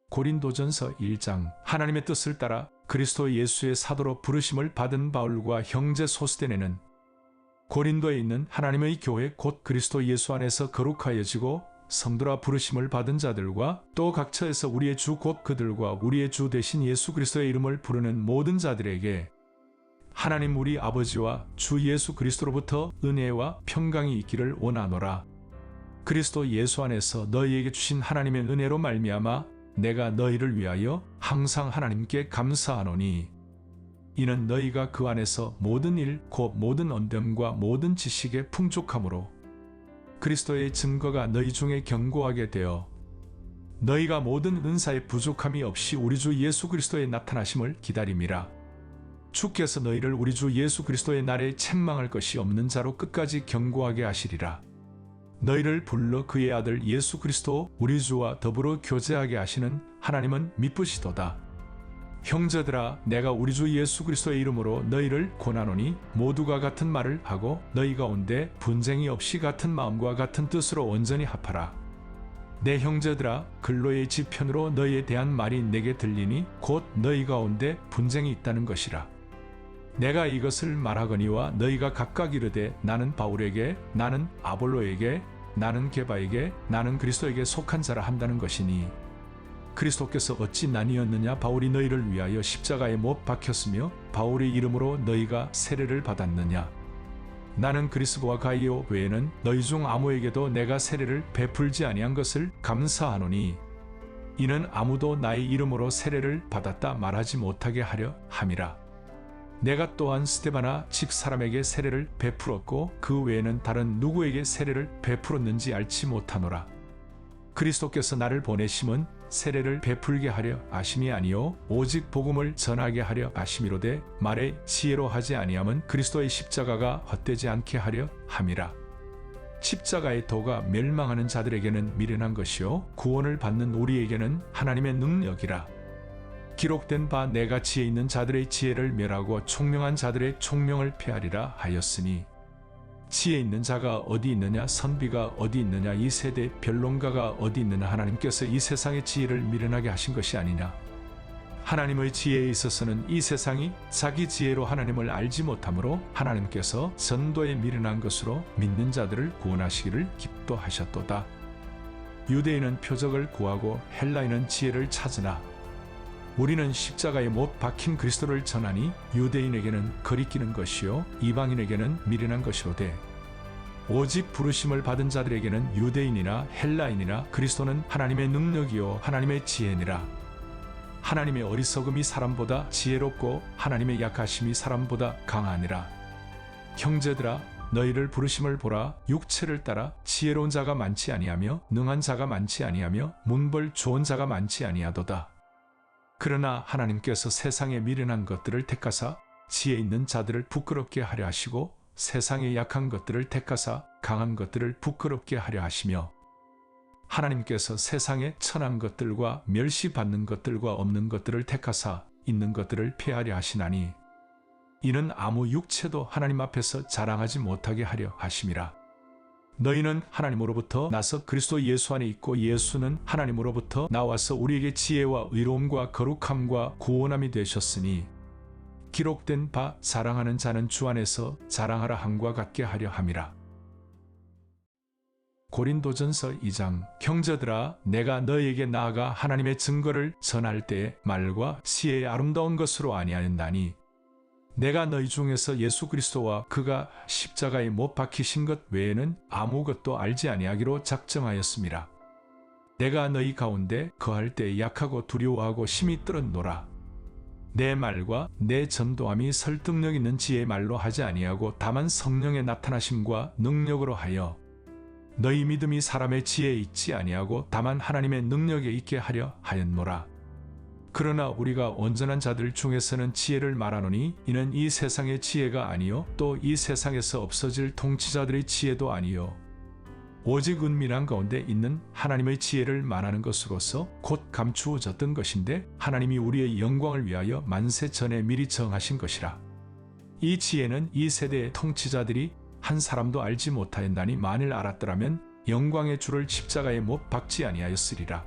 고린도전서 1장. 하나님의 뜻을 따라 그리스도 예수의 사도로 부르심을 받은 바울과 형제 소스데네는 고린도에 있는 하나님의 교회 곧 그리스도 예수 안에서 거룩하여지고 성도라 부르심을 받은 자들과 또 각처에서 우리의 주 곧 그들과 우리의 주 대신 예수 그리스도의 이름을 부르는 모든 자들에게 하나님 우리 아버지와 주 예수 그리스도로부터 은혜와 평강이 있기를 원하노라. 그리스도 예수 안에서 너희에게 주신 하나님의 은혜로 말미암아 내가 너희를 위하여 항상 하나님께 감사하노니 이는 너희가 그 안에서 모든 일 곧 모든 언됨과 모든 지식에 풍족함으로 그리스도의 증거가 너희 중에 견고하게 되어 너희가 모든 은사의 부족함이 없이 우리 주 예수 그리스도의 나타나심을 기다림이라. 주께서 너희를 우리 주 예수 그리스도의 날에 책망할 것이 없는 자로 끝까지 견고하게 하시리라. 너희를 불러 그의 아들 예수 그리스도 우리 주와 더불어 교제하게 하시는 하나님은 미쁘시도다. 형제들아, 내가 우리 주 예수 그리스도의 이름으로 너희를 권하노니 모두가 같은 말을 하고 너희 가운데 분쟁이 없이 같은 마음과 같은 뜻으로 온전히 합하라. 내 형제들아, 근로의 지편으로 너희에 대한 말이 내게 들리니 곧 너희 가운데 분쟁이 있다는 것이라. 내가 이것을 말하거니와 너희가 각각 이르되 나는 바울에게, 나는 아볼로에게, 나는 게바에게, 나는 그리스도에게 속한 자라 한다는 것이니 그리스도께서 어찌 나뉘었느냐? 바울이 너희를 위하여 십자가에 못 박혔으며 바울의 이름으로 너희가 세례를 받았느냐? 나는 그리스도와 가이오 외에는 너희 중 아무에게도 내가 세례를 베풀지 아니한 것을 감사하노니 이는 아무도 나의 이름으로 세례를 받았다 말하지 못하게 하려 함이라. 내가 또한 스데바나 집 사람에게 세례를 베풀었고 그 외에는 다른 누구에게 세례를 베풀었는지 알지 못하노라. 그리스도께서 나를 보내심은 세례를 베풀게 하려 하심이 아니요 오직 복음을 전하게 하려 하심이로되 말에 지혜로 하지 아니함은 그리스도의 십자가가 헛되지 않게 하려 함이라. 십자가의 도가 멸망하는 자들에게는 미련한 것이요 구원을 받는 우리에게는 하나님의 능력이라. 기록된 바 내가 지혜 있는 자들의 지혜를 멸하고 총명한 자들의 총명을 폐하리라 하였으니 지혜 있는 자가 어디 있느냐? 선비가 어디 있느냐? 이 세대 변론가가 어디 있느냐? 하나님께서 이 세상의 지혜를 미련하게 하신 것이 아니냐? 하나님의 지혜에 있어서는 이 세상이 자기 지혜로 하나님을 알지 못하므로 하나님께서 전도에 미련한 것으로 믿는 자들을 구원하시기를 기뻐하셨도다. 유대인은 표적을 구하고 헬라인은 지혜를 찾으나 우리는 십자가에 못 박힌 그리스도를 전하니 유대인에게는 거리끼는 것이요 이방인에게는 미련한 것이로되 오직 부르심을 받은 자들에게는 유대인이나 헬라인이나 그리스도는 하나님의 능력이요 하나님의 지혜니라. 하나님의 어리석음이 사람보다 지혜롭고 하나님의 약하심이 사람보다 강하니라. 형제들아, 너희를 부르심을 보라. 육체를 따라 지혜로운 자가 많지 아니하며 능한 자가 많지 아니하며 문벌 좋은 자가 많지 아니하도다. 그러나 하나님께서 세상에 미련한 것들을 택하사 지혜 있는 자들을 부끄럽게 하려 하시고 세상에 약한 것들을 택하사 강한 것들을 부끄럽게 하려 하시며 하나님께서 세상에 천한 것들과 멸시받는 것들과 없는 것들을 택하사 있는 것들을 폐하려 하시나니 이는 아무 육체도 하나님 앞에서 자랑하지 못하게 하려 하심이라. 너희는 하나님으로부터 나서 그리스도 예수 안에 있고 예수는 하나님으로부터 나와서 우리에게 지혜와 의로움과 거룩함과 구원함이 되셨으니 기록된 바 자랑하는 자는 주 안에서 자랑하라 함과 같게 하려 함이라. 고린도전서 2장. 형제들아, 내가 너희에게 나아가 하나님의 증거를 전할 때에 말과 시의 아름다운 것으로 아니하였나니 내가 너희 중에서 예수 그리스도와 그가 십자가에 못 박히신 것 외에는 아무것도 알지 아니하기로 작정하였습니다. 내가 너희 가운데 거할 때 약하고 두려워하고 심히 떨었노라. 내 말과 내 전도함이 설득력 있는 지혜의 말로 하지 아니하고 다만 성령의 나타나심과 능력으로 하여 너희 믿음이 사람의 지혜에 있지 아니하고 다만 하나님의 능력에 있게 하려 하였노라. 그러나 우리가 온전한 자들 중에서는 지혜를 말하노니 이는 이 세상의 지혜가 아니요 또 이 세상에서 없어질 통치자들의 지혜도 아니요 오직 은밀한 가운데 있는 하나님의 지혜를 말하는 것으로서 곧 감추어졌던 것인데 하나님이 우리의 영광을 위하여 만세 전에 미리 정하신 것이라. 이 지혜는 이 세대의 통치자들이 한 사람도 알지 못하였나니 만일 알았더라면 영광의 주를 십자가에 못 박지 아니하였으리라.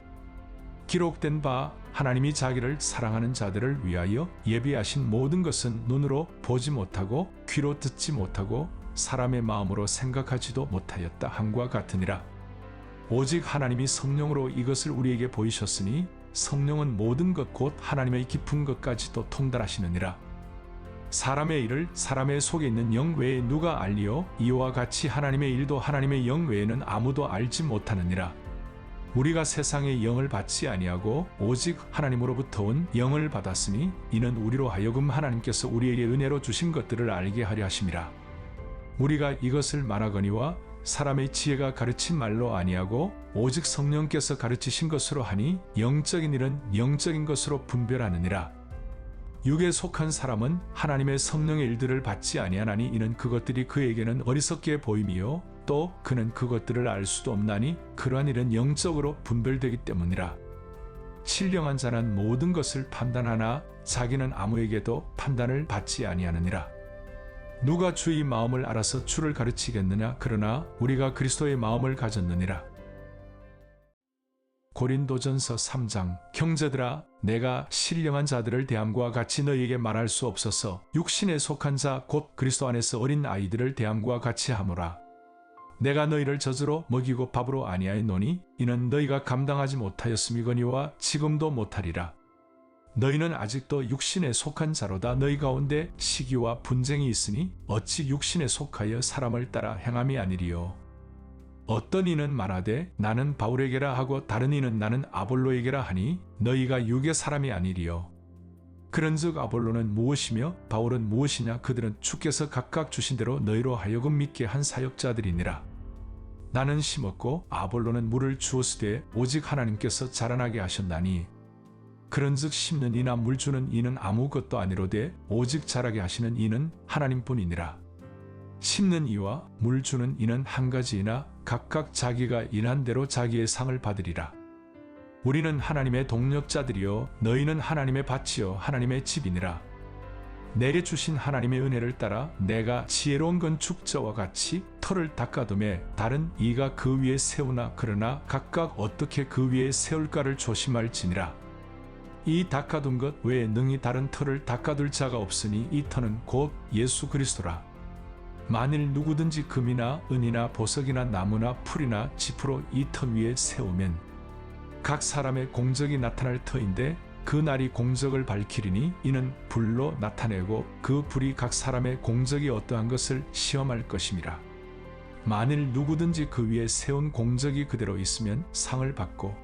기록된 바 하나님이 자기를 사랑하는 자들을 위하여 예비하신 모든 것은 눈으로 보지 못하고 귀로 듣지 못하고 사람의 마음으로 생각하지도 못하였다 함과 같으니라. 오직 하나님이 성령으로 이것을 우리에게 보이셨으니 성령은 모든 것 곧 하나님의 깊은 것까지도 통달하시느니라. 사람의 일을 사람의 속에 있는 영 외에 누가 알리요? 이와 같이 하나님의 일도 하나님의 영 외에는 아무도 알지 못하느니라. 우리가 세상의 영을 받지 아니하고 오직 하나님으로부터 온 영을 받았으니 이는 우리로 하여금 하나님께서 우리에게 은혜로 주신 것들을 알게 하려 하심이라. 우리가 이것을 말하거니와 사람의 지혜가 가르친 말로 아니하고 오직 성령께서 가르치신 것으로 하니 영적인 일은 영적인 것으로 분별하느니라. 육에 속한 사람은 하나님의 성령의 일들을 받지 아니하나니 이는 그것들이 그에게는 어리석게 보임이요 또 그는 그것들을 알 수도 없나니 그러한 일은 영적으로 분별되기 때문이라. 신령한 자는 모든 것을 판단하나 자기는 아무에게도 판단을 받지 아니하느니라. 누가 주의 마음을 알아서 주를 가르치겠느냐? 그러나 우리가 그리스도의 마음을 가졌느니라. 고린도전서 3장. 형제들아, 내가 신령한 자들을 대함과 같이 너희에게 말할 수 없어서 육신에 속한 자 곧 그리스도 안에서 어린 아이들을 대함과 같이 하노라. 내가 너희를 젖으로 먹이고 밥으로 아니하였노니 이는 너희가 감당하지 못하였음이거니와 지금도 못하리라. 너희는 아직도 육신에 속한 자로다. 너희 가운데 시기와 분쟁이 있으니 어찌 육신에 속하여 사람을 따라 행함이 아니리요. 어떤 이는 말하되 나는 바울에게라 하고 다른 이는 나는 아볼로에게라 하니 너희가 육의 사람이 아니리요. 그런즉 아볼로는 무엇이며 바울은 무엇이냐? 그들은 주께서 각각 주신 대로 너희로 하여금 믿게 한 사역자들이니라. 나는 심었고 아볼로는 물을 주었으되 오직 하나님께서 자라나게 하셨나니 그런즉 심는 이나 물 주는 이는 아무것도 아니로되 오직 자라게 하시는 이는 하나님뿐이니라. 심는 이와 물 주는 이는 한 가지이나 각각 자기가 일한 대로 자기의 상을 받으리라. 우리는 하나님의 동력자들이요 너희는 하나님의 밭이요 하나님의 집이니라. 내게 주신 하나님의 은혜를 따라 내가 지혜로운 건축자와 같이 터를 닦아둠에 다른 이가 그 위에 세우나 그러나 각각 어떻게 그 위에 세울까를 조심할지니라. 이 닦아둔 것 외에 능히 다른 터를 닦아둘 자가 없으니 이 터는 곧 예수 그리스도라. 만일 누구든지 금이나 은이나 보석이나 나무나 풀이나 짚으로 이 터 위에 세우면 각 사람의 공적이 나타날 터인데 그 날이 공적을 밝히리니 이는 불로 나타내고 그 불이 각 사람의 공적이 어떠한 것을 시험할 것임이라. 만일 누구든지 그 위에 세운 공적이 그대로 있으면 상을 받고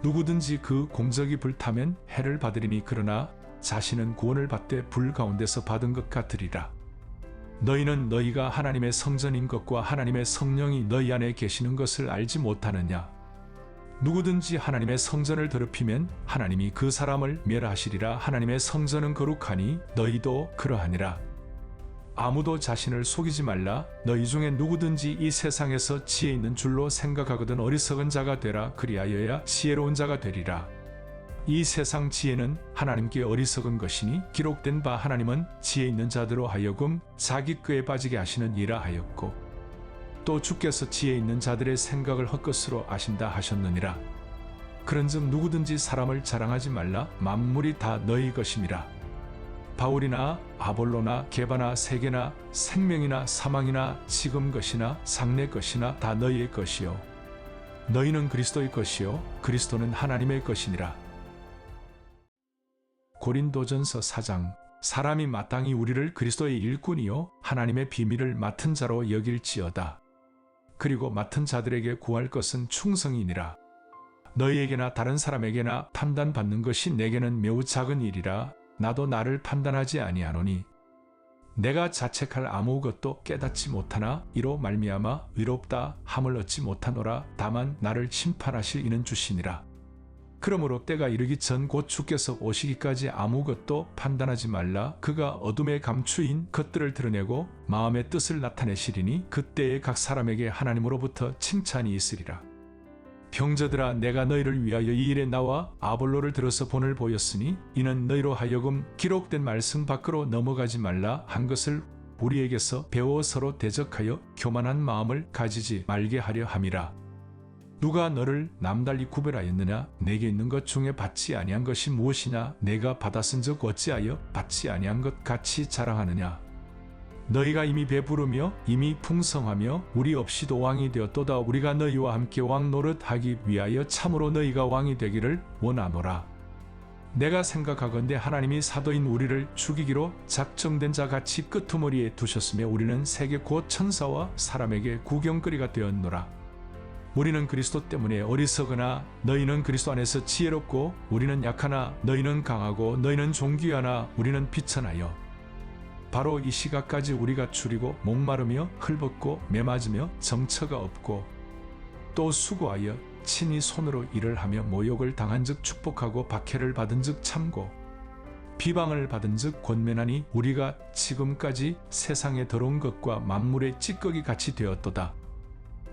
누구든지 그 공적이 불타면 해를 받으리니 그러나 자신은 구원을 받되 불 가운데서 받은 것 같으리라. 너희는 너희가 하나님의 성전인 것과 하나님의 성령이 너희 안에 계시는 것을 알지 못하느냐? 누구든지 하나님의 성전을 더럽히면 하나님이 그 사람을 멸하시리라. 하나님의 성전은 거룩하니 너희도 그러하니라. 아무도 자신을 속이지 말라. 너희 중에 누구든지 이 세상에서 지혜 있는 줄로 생각하거든 어리석은 자가 되라. 그리하여야 지혜로운 자가 되리라. 이 세상 지혜는 하나님께 어리석은 것이니 기록된 바 하나님은 지혜 있는 자들로 하여금 자기 꾀에 빠지게 하시는 이라 하였고 또 주께서 지혜 있는 자들의 생각을 헛것으로 아신다 하셨느니라. 그런즉 누구든지 사람을 자랑하지 말라. 만물이 다 너희 것임이라. 바울이나 아볼로나 게바나 세계나 생명이나 사망이나 지금 것이나 장래 것이나 다 너희의 것이요 너희는 그리스도의 것이요 그리스도는 하나님의 것이니라. 고린도전서 4장. 사람이 마땅히 우리를 그리스도의 일꾼이요 하나님의 비밀을 맡은 자로 여길지어다. 그리고 맡은 자들에게 구할 것은 충성이니라. 너희에게나 다른 사람에게나 판단받는 것이 내게는 매우 작은 일이라. 나도 나를 판단하지 아니하노니 내가 자책할 아무것도 깨닫지 못하나 이로 말미암아 의롭다 함을 얻지 못하노라. 다만 나를 심판하실 이는 주시니라. 그러므로 때가 이르기 전 곧 주께서 오시기까지 아무것도 판단하지 말라. 그가 어둠에 감추인 것들을 드러내고 마음의 뜻을 나타내시리니 그때에 각 사람에게 하나님으로부터 칭찬이 있으리라. 형제들아, 내가 너희를 위하여 이 일에 나와 아볼로를 들어서 본을 보였으니 이는 너희로 하여금 기록된 말씀 밖으로 넘어가지 말라 한 것을 우리에게서 배워 서로 대적하여 교만한 마음을 가지지 말게 하려 함이라. 누가 너를 남달리 구별하였느냐? 내게 있는 것 중에 받지 아니한 것이 무엇이냐? 내가 받았은즉 어찌하여 받지 아니한 것 같이 자랑하느냐? 너희가 이미 배부르며 이미 풍성하며 우리 없이도 왕이 되었도다. 우리가 너희와 함께 왕 노릇하기 위하여 참으로 너희가 왕이 되기를 원하노라. 내가 생각하건대 하나님이 사도인 우리를 죽이기로 작정된 자 같이 끄트머리에 두셨으며 우리는 세계 곧 천사와 사람에게 구경거리가 되었노라. 우리는 그리스도 때문에 어리석으나 너희는 그리스도 안에서 지혜롭고 우리는 약하나 너희는 강하고 너희는 존귀하나 우리는 비천하여 바로 이 시각까지 우리가 줄이고 목마르며 헐벗고 매맞으며 정처가 없고 또 수고하여 친히 손으로 일을 하며 모욕을 당한즉 축복하고 박해를 받은즉 참고 비방을 받은즉 권면하니 우리가 지금까지 세상에 더러운 것과 만물의 찌꺼기 같이 되었도다.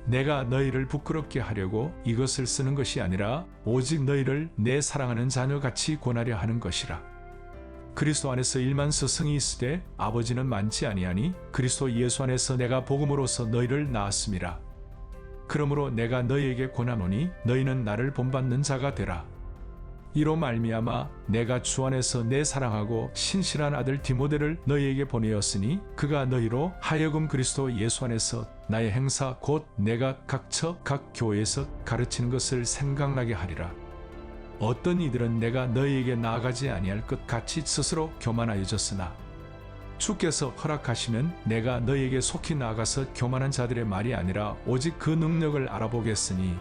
내가 너희를 부끄럽게 하려고 이것을 쓰는 것이 아니라 오직 너희를 내 사랑하는 자녀같이 권하려 하는 것이라. 그리스도 안에서 일만 스승이 있으되 아버지는 많지 아니하니 그리스도 예수 안에서 내가 복음으로써 너희를 낳았음이라. 그러므로 내가 너희에게 권하노니 너희는 나를 본받는 자가 되라. 이로 말미암아 내가 주 안에서 내 사랑하고 신실한 아들 디모데를 너희에게 보내었으니 그가 너희로 하여금 그리스도 예수 안에서 나의 행사 곧 내가 각처 각 교회에서 가르치는 것을 생각나게 하리라. 어떤 이들은 내가 너희에게 나아가지 아니할 것 같이 스스로 교만하여졌으나 주께서 허락하시면 내가 너희에게 속히 나아가서 교만한 자들의 말이 아니라 오직 그 능력을 알아보겠으니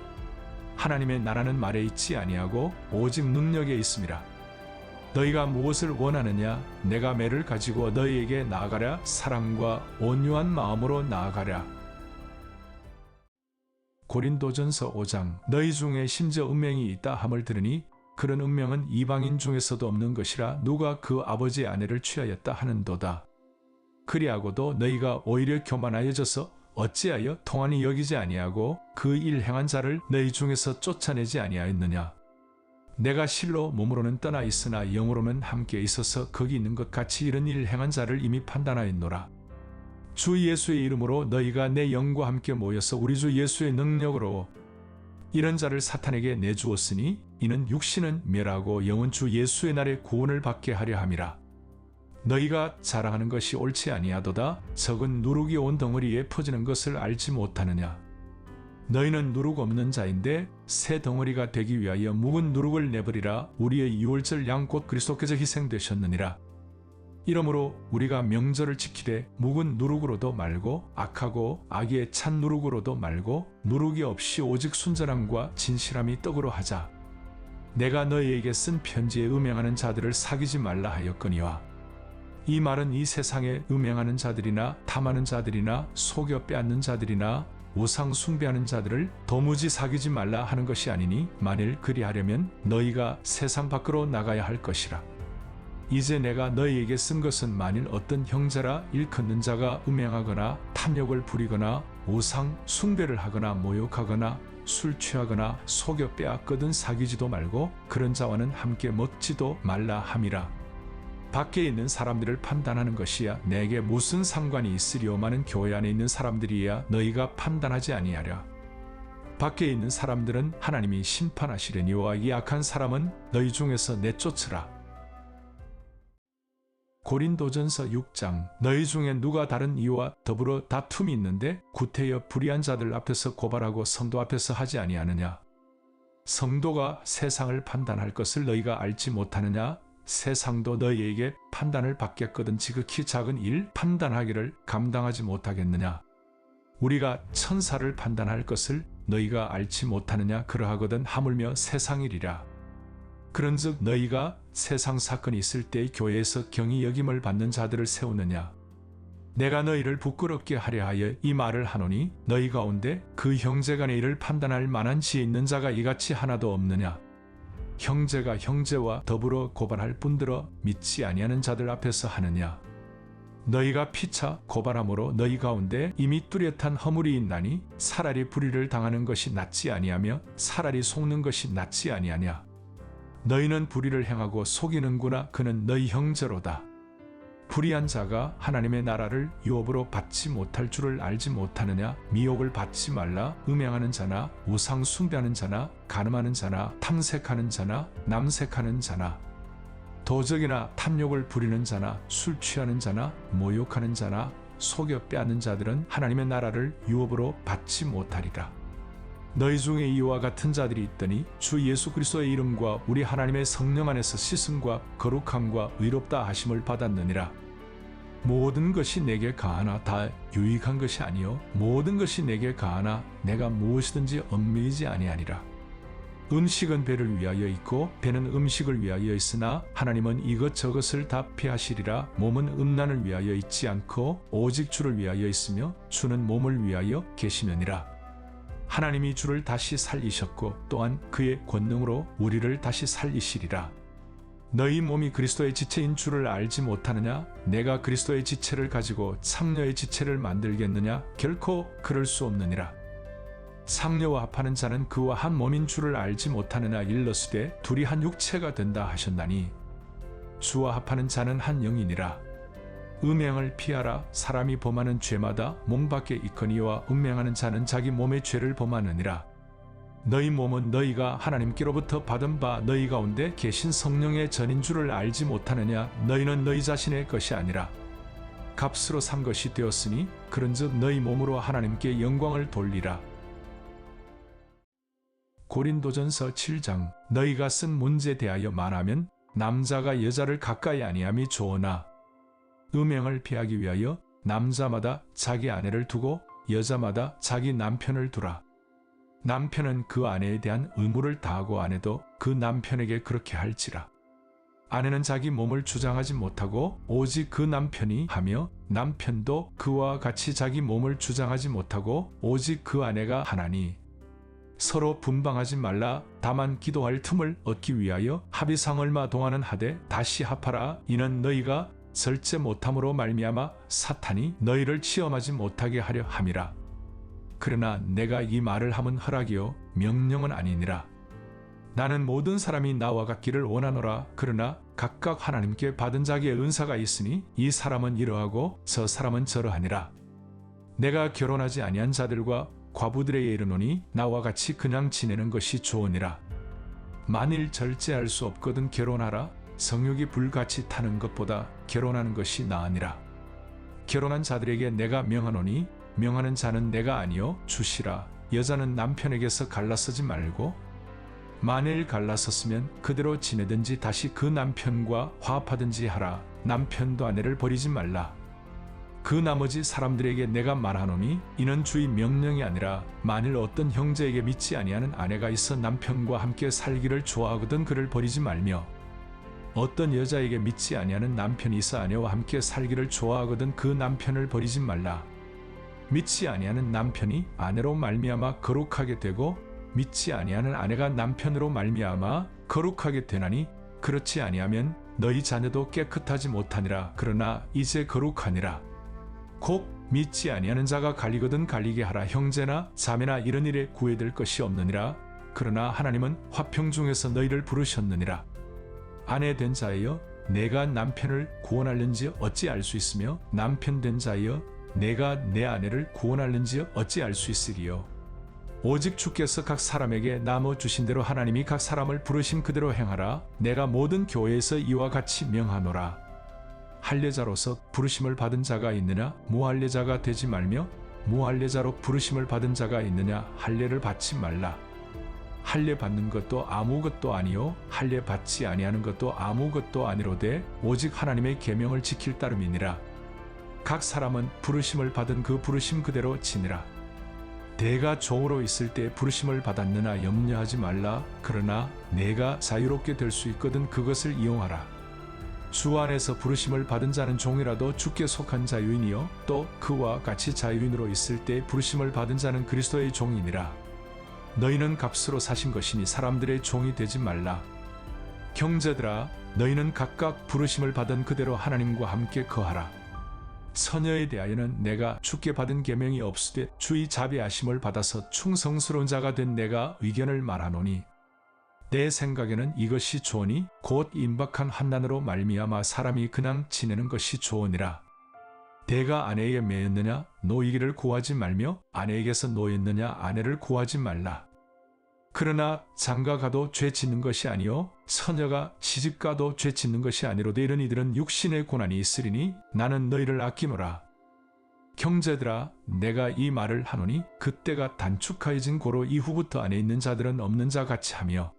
하나님의 나라는 말에 있지 아니하고 오직 능력에 있음이라. 너희가 무엇을 원하느냐? 내가 매를 가지고 너희에게 나아가랴. 사랑과 온유한 마음으로 나아가랴. 고린도전서 5장. 너희 중에 심지어 은명이 있다 함을 들으니 그런 은명은 이방인 중에서도 없는 것이라 누가 그 아버지의 아내를 취하였다 하는도다. 그리하고도 너희가 오히려 교만하여져서 어찌하여 통한이 여기지 아니하고 그 일 행한 자를 너희 중에서 쫓아내지 아니하였느냐? 내가 실로 몸으로는 떠나 있으나 영으로는 함께 있어서 거기 있는 것 같이 이런 일 행한 자를 이미 판단하였노라. 주 예수의 이름으로 너희가 내 영과 함께 모여서 우리 주 예수의 능력으로 이런 자를 사탄에게 내주었으니 이는 육신은 멸하고 영은 주 예수의 날에 구원을 받게 하려 함이라. 너희가 자랑하는 것이 옳지 아니하도다. 적은 누룩이 온 덩어리에 퍼지는 것을 알지 못하느냐? 너희는 누룩 없는 자인데 새 덩어리가 되기 위하여 묵은 누룩을 내버리라. 우리의 유월절 양 곧 그리스도께서 희생되셨느니라. 이러므로 우리가 명절을 지키되 묵은 누룩으로도 말고 악하고 악의 찬 누룩으로도 말고 누룩이 없이 오직 순전함과 진실함이 떡으로 하자. 내가 너희에게 쓴 편지에 음행하는 자들을 사귀지 말라 하였거니와 이 말은 이 세상에 음행하는 자들이나 탐하는 자들이나 속여 빼앗는 자들이나 우상 숭배하는 자들을 도무지 사귀지 말라 하는 것이 아니니 만일 그리하려면 너희가 세상 밖으로 나가야 할 것이라. 이제 내가 너희에게 쓴 것은 만일 어떤 형제라 일컫는 자가 음행하거나 탐욕을 부리거나 우상 숭배를 하거나 모욕하거나 술 취하거나 속여 빼앗거든 사귀지도 말고 그런 자와는 함께 먹지도 말라 함이라. 밖에 있는 사람들을 판단하는 것이야 내게 무슨 상관이 있으리오마는 교회 안에 있는 사람들이야 너희가 판단하지 아니하랴. 밖에 있는 사람들은 하나님이 심판하시려니와 이 악한 사람은 너희 중에서 내쫓으라. 고린도전서 6장. 너희 중에 누가 다른 이와 더불어 다툼이 있는데 구태여 불의한 자들 앞에서 고발하고 성도 앞에서 하지 아니하느냐? 성도가 세상을 판단할 것을 너희가 알지 못하느냐? 세상도 너희에게 판단을 받겠거든 지극히 작은 일 판단하기를 감당하지 못하겠느냐? 우리가 천사를 판단할 것을 너희가 알지 못하느냐? 그러하거든 하물며 세상일이라. 그런즉 너희가 세상 사건이 있을 때 교회에서 경히 여김을 받는 자들을 세우느냐? 내가 너희를 부끄럽게 하려 하여 이 말을 하노니 너희 가운데 그 형제간의 일을 판단할 만한 지혜 있는 자가 이같이 하나도 없느냐? 형제가 형제와 더불어 고발할 뿐더러 믿지 아니하는 자들 앞에서 하느냐? 너희가 피차 고발함으로 너희 가운데 이미 뚜렷한 허물이 있나니 차라리 불의를 당하는 것이 낫지 아니하며 차라리 속는 것이 낫지 아니하냐? 너희는 불의를 행하고 속이는구나. 그는 너희 형제로다. 불의한 자가 하나님의 나라를 유업으로 받지 못할 줄을 알지 못하느냐. 미혹을 받지 말라. 음행하는 자나 우상 숭배하는 자나 간음하는 자나 탐색하는 자나 남색하는 자나 도적이나 탐욕을 부리는 자나 술 취하는 자나 모욕하는 자나 속여 빼앗는 자들은 하나님의 나라를 유업으로 받지 못하리라. 너희 중에 이와 같은 자들이 있더니 주 예수 그리스도의 이름과 우리 하나님의 성령 안에서 씻음과 거룩함과 의롭다 하심을 받았느니라. 모든 것이 내게 가하나 다 유익한 것이 아니요 모든 것이 내게 가하나 내가 무엇이든지 얽매이지 아니하니라. 음식은 배를 위하여 있고 배는 음식을 위하여 있으나 하나님은 이것저것을 다 피하시리라. 몸은 음란을 위하여 있지 않고 오직 주를 위하여 있으며 주는 몸을 위하여 계시느니라. 하나님이 주를 다시 살리셨고 또한 그의 권능으로 우리를 다시 살리시리라. 너희 몸이 그리스도의 지체인 줄을 알지 못하느냐? 내가 그리스도의 지체를 가지고 창녀의 지체를 만들겠느냐? 결코 그럴 수 없느니라. 창녀와 합하는 자는 그와 한 몸인 줄을 알지 못하느냐? 일러스되 둘이 한 육체가 된다 하셨나니 주와 합하는 자는 한 영이니라. 음행을 피하라. 사람이 범하는 죄마다 몸 밖에 있거니와 음행하는 자는 자기 몸의 죄를 범하느니라. 너희 몸은 너희가 하나님께로부터 받은 바 너희 가운데 계신 성령의 전인 줄을 알지 못하느냐? 너희는 너희 자신의 것이 아니라 값으로 산 것이 되었으니 그런즉 너희 몸으로 하나님께 영광을 돌리라. 고린도전서 7장. 너희가 쓴 문제에 대하여 말하면 남자가 여자를 가까이 아니함이 좋으나 음행을 피하기 위하여 남자마다 자기 아내를 두고 여자마다 자기 남편을 두라. 남편은 그 아내에 대한 의무를 다하고 아내도 그 남편에게 그렇게 할지라. 아내는 자기 몸을 주장하지 못하고 오직 그 남편이 하며 남편도 그와 같이 자기 몸을 주장하지 못하고 오직 그 아내가 하나니 서로 분방하지 말라. 다만 기도할 틈을 얻기 위하여 합의상 얼마 동안은 하되 다시 합하라. 이는 너희가 절제 못함으로 말미암아 사탄이 너희를 시험하지 못하게 하려 함이라. 그러나 내가 이 말을 함은 허락이요 명령은 아니니라. 나는 모든 사람이 나와 같기를 원하노라. 그러나 각각 하나님께 받은 자기의 은사가 있으니 이 사람은 이러하고 저 사람은 저러하니라. 내가 결혼하지 아니한 자들과 과부들에게 이르노니 나와 같이 그냥 지내는 것이 좋으니라. 만일 절제할 수 없거든 결혼하라. 성욕이 불같이 타는 것보다 결혼하는 것이 나으니라. 결혼한 자들에게 내가 명하노니 명하는 자는 내가 아니요 주시라. 여자는 남편에게서 갈라서지 말고 만일 갈라섰으면 그대로 지내든지 다시 그 남편과 화합하든지 하라. 남편도 아내를 버리지 말라. 그 나머지 사람들에게 내가 말하노니 이는 주의 명령이 아니라 만일 어떤 형제에게 믿지 아니하는 아내가 있어 남편과 함께 살기를 좋아하거든 그를 버리지 말며 어떤 여자에게 믿지 아니하는 남편이 있어 아내와 함께 살기를 좋아하거든 그 남편을 버리지 말라. 믿지 아니하는 남편이 아내로 말미암아 거룩하게 되고 믿지 아니하는 아내가 남편으로 말미암아 거룩하게 되나니 그렇지 아니하면 너희 자녀도 깨끗하지 못하니라. 그러나 이제 거룩하니라. 곧 믿지 아니하는 자가 갈리거든 갈리게 하라. 형제나 자매나 이런 일에 구애될 것이 없느니라. 그러나 하나님은 화평 중에서 너희를 부르셨느니라. 아내 된 자여 내가 남편을 구원하려는지 어찌 알 수 있으며 남편 된 자여 내가 내 아내를 구원하려는지 어찌 알 수 있으리요. 오직 주께서 각 사람에게 나눠 주신 대로 하나님이 각 사람을 부르신 그대로 행하라. 내가 모든 교회에서 이와 같이 명하노라. 할례자로서 부르심을 받은 자가 있느냐? 무할례자가 되지 말며 무할례자로 부르심을 받은 자가 있느냐? 할례를 받지 말라. 할례 받는 것도 아무것도 아니요 할례 받지 아니하는 것도 아무것도 아니로되 오직 하나님의 계명을 지킬 따름이니라. 각 사람은 부르심을 받은 그 부르심 그대로 지니라. 내가 종으로 있을 때 부르심을 받았느냐 염려하지 말라. 그러나 내가 자유롭게 될 수 있거든 그것을 이용하라. 주 안에서 부르심을 받은 자는 종이라도 주께 속한 자유인이요 또 그와 같이 자유인으로 있을 때 부르심을 받은 자는 그리스도의 종이니라. 너희는 값으로 사신 것이니 사람들의 종이 되지 말라. 형제들아 너희는 각각 부르심을 받은 그대로 하나님과 함께 거하라. 처녀에 대하여는 내가 주께 받은 계명이 없으되 주의 자비하심을 받아서 충성스러운 자가 된 내가 의견을 말하노니 내 생각에는 이것이 좋으니 곧 임박한 환난으로 말미암아 사람이 그냥 지내는 것이 좋으니라. 내가 아내에게 매였느냐 노이기를 구하지 말며 아내에게서 노였느냐 아내를 구하지 말라. 그러나 장가가도 죄 짓는 것이 아니요 처녀가 시집가도 죄 짓는 것이 아니로되 이런 이들은 육신의 고난이 있으리니 나는 너희를 아끼노라. 형제들아 내가 이 말을 하노니 그때가 단축하여진 고로 이후부터 안에 있는 자들은 없는 자 같이 하며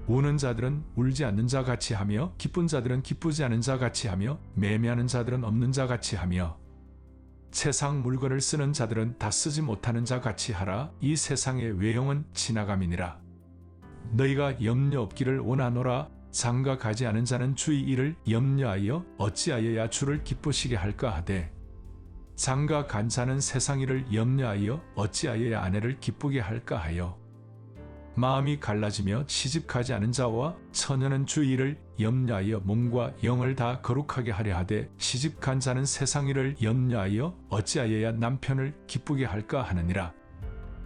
우는 자들은 울지 않는 자 같이 하며 기쁜 자들은 기쁘지 않은 자 같이 하며 매매하는 자들은 없는 자 같이 하며 세상 물건을 쓰는 자들은 다 쓰지 못하는 자 같이 하라. 이 세상의 외형은 지나감이니라. 너희가 염려 없기를 원하노라. 장가 가지 않은 자는 주의 일을 염려하여 어찌하여야 주를 기쁘시게 할까 하되 장가 간 자는 세상 일을 염려하여 어찌하여야 아내를 기쁘게 할까 하여 마음이 갈라지며 시집가지 않은 자와 처녀는 주의 일을 염려하여 몸과 영을 다 거룩하게 하려 하되 시집간 자는 세상 일을 염려하여 어찌하여야 남편을 기쁘게 할까 하느니라.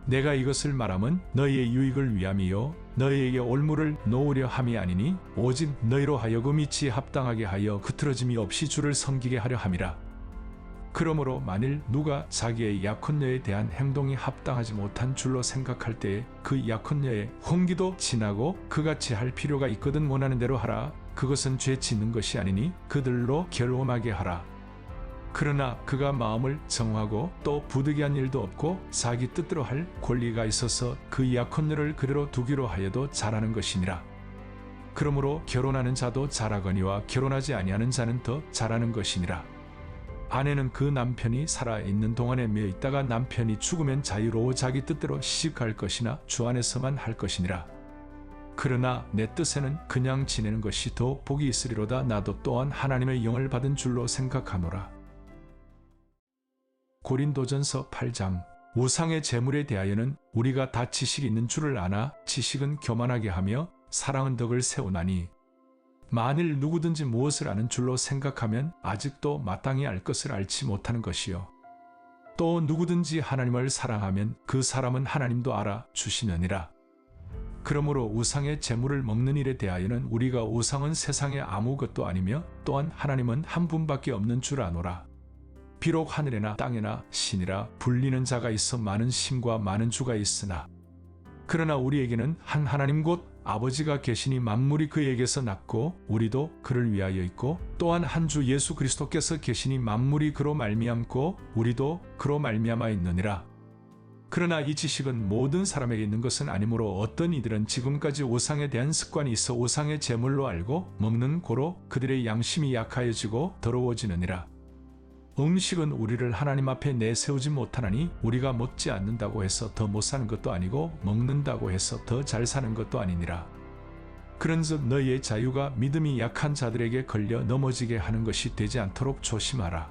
내가 이것을 말함은 너희의 유익을 위함이요 너희에게 올무를 놓으려 함이 아니니 오직 너희로 하여금 이치에 합당하게 하여 흐트러짐이 없이 주를 섬기게 하려 함이라. 그러므로 만일 누가 자기의 약혼녀에 대한 행동이 합당하지 못한 줄로 생각할 때에 그 약혼녀의 홍기도 지나고 그같이 할 필요가 있거든 원하는 대로 하라. 그것은 죄 짓는 것이 아니니 그들로 결혼하게 하라. 그러나 그가 마음을 정하고 또 부득이한 일도 없고 자기 뜻대로 할 권리가 있어서 그 약혼녀를 그대로 두기로 하여도 잘하는 것이니라. 그러므로 결혼하는 자도 잘하거니와 결혼하지 아니하는 자는 더 잘하는 것이니라. 아내는 그 남편이 살아있는 동안에 매여 있다가 남편이 죽으면 자유로워 자기 뜻대로 시집갈 것이나 주 안에서만 할 것이니라. 그러나 내 뜻에는 그냥 지내는 것이 더 복이 있으리로다. 나도 또한 하나님의 영을 받은 줄로 생각하노라. 고린도전서 8장. 우상의 재물에 대하여는 우리가 다 지식이 있는 줄을 아나 지식은 교만하게 하며 사랑은 덕을 세우나니 만일 누구든지 무엇을 아는 줄로 생각하면 아직도 마땅히 알 것을 알지 못하는 것이요. 또 누구든지 하나님을 사랑하면 그 사람은 하나님도 알아 주시느니라. 그러므로 우상의 재물을 먹는 일에 대하여는 우리가 우상은 세상에 아무것도 아니며 또한 하나님은 한 분밖에 없는 줄 아노라. 비록 하늘에나 땅에나 신이라 불리는 자가 있어 많은 신과 많은 주가 있으나 그러나 우리에게는 한 하나님 곧 아버지가 계시니 만물이 그에게서 났고 우리도 그를 위하여 있고 또한 한 주 예수 그리스도께서 계시니 만물이 그로 말미암고 우리도 그로 말미암아 있느니라. 그러나 이 지식은 모든 사람에게 있는 것은 아니므로 어떤 이들은 지금까지 우상에 대한 습관이 있어 우상의 제물로 알고 먹는 고로 그들의 양심이 약하여지고 더러워지느니라. 음식은 우리를 하나님 앞에 내세우지 못하나니 우리가 먹지 않는다고 해서 더 못 사는 것도 아니고 먹는다고 해서 더 잘 사는 것도 아니니라. 그런즉 너희의 자유가 믿음이 약한 자들에게 걸려 넘어지게 하는 것이 되지 않도록 조심하라.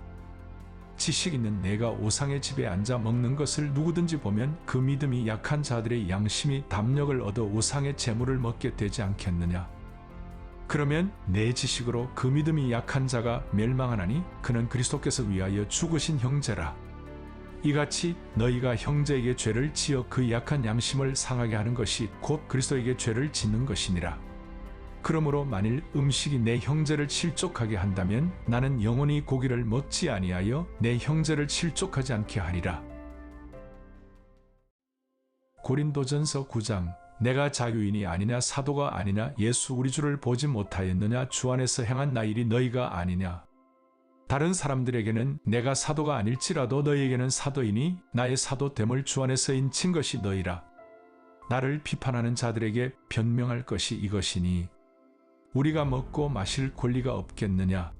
지식 있는 내가 우상의 집에 앉아 먹는 것을 누구든지 보면 그 믿음이 약한 자들의 양심이 담력을 얻어 우상의 재물을 먹게 되지 않겠느냐. 그러면 내 지식으로 그 믿음이 약한 자가 멸망하나니 그는 그리스도께서 위하여 죽으신 형제라. 이같이 너희가 형제에게 죄를 지어 그 약한 양심을 상하게 하는 것이 곧 그리스도에게 죄를 짓는 것이니라. 그러므로 만일 음식이 내 형제를 실족하게 한다면 나는 영원히 고기를 먹지 아니하여 내 형제를 실족하지 않게 하리라. 고린도전서 9장. 내가 자유인이 아니냐 사도가 아니냐 예수 우리 주를 보지 못하였느냐 주 안에서 행한 나 일이 너희가 아니냐. 다른 사람들에게는 내가 사도가 아닐지라도 너희에게는 사도이니 나의 사도됨을 주 안에서 인친 것이 너희라. 나를 비판하는 자들에게 변명할 것이 이것이니 우리가 먹고 마실 권리가 없겠느냐.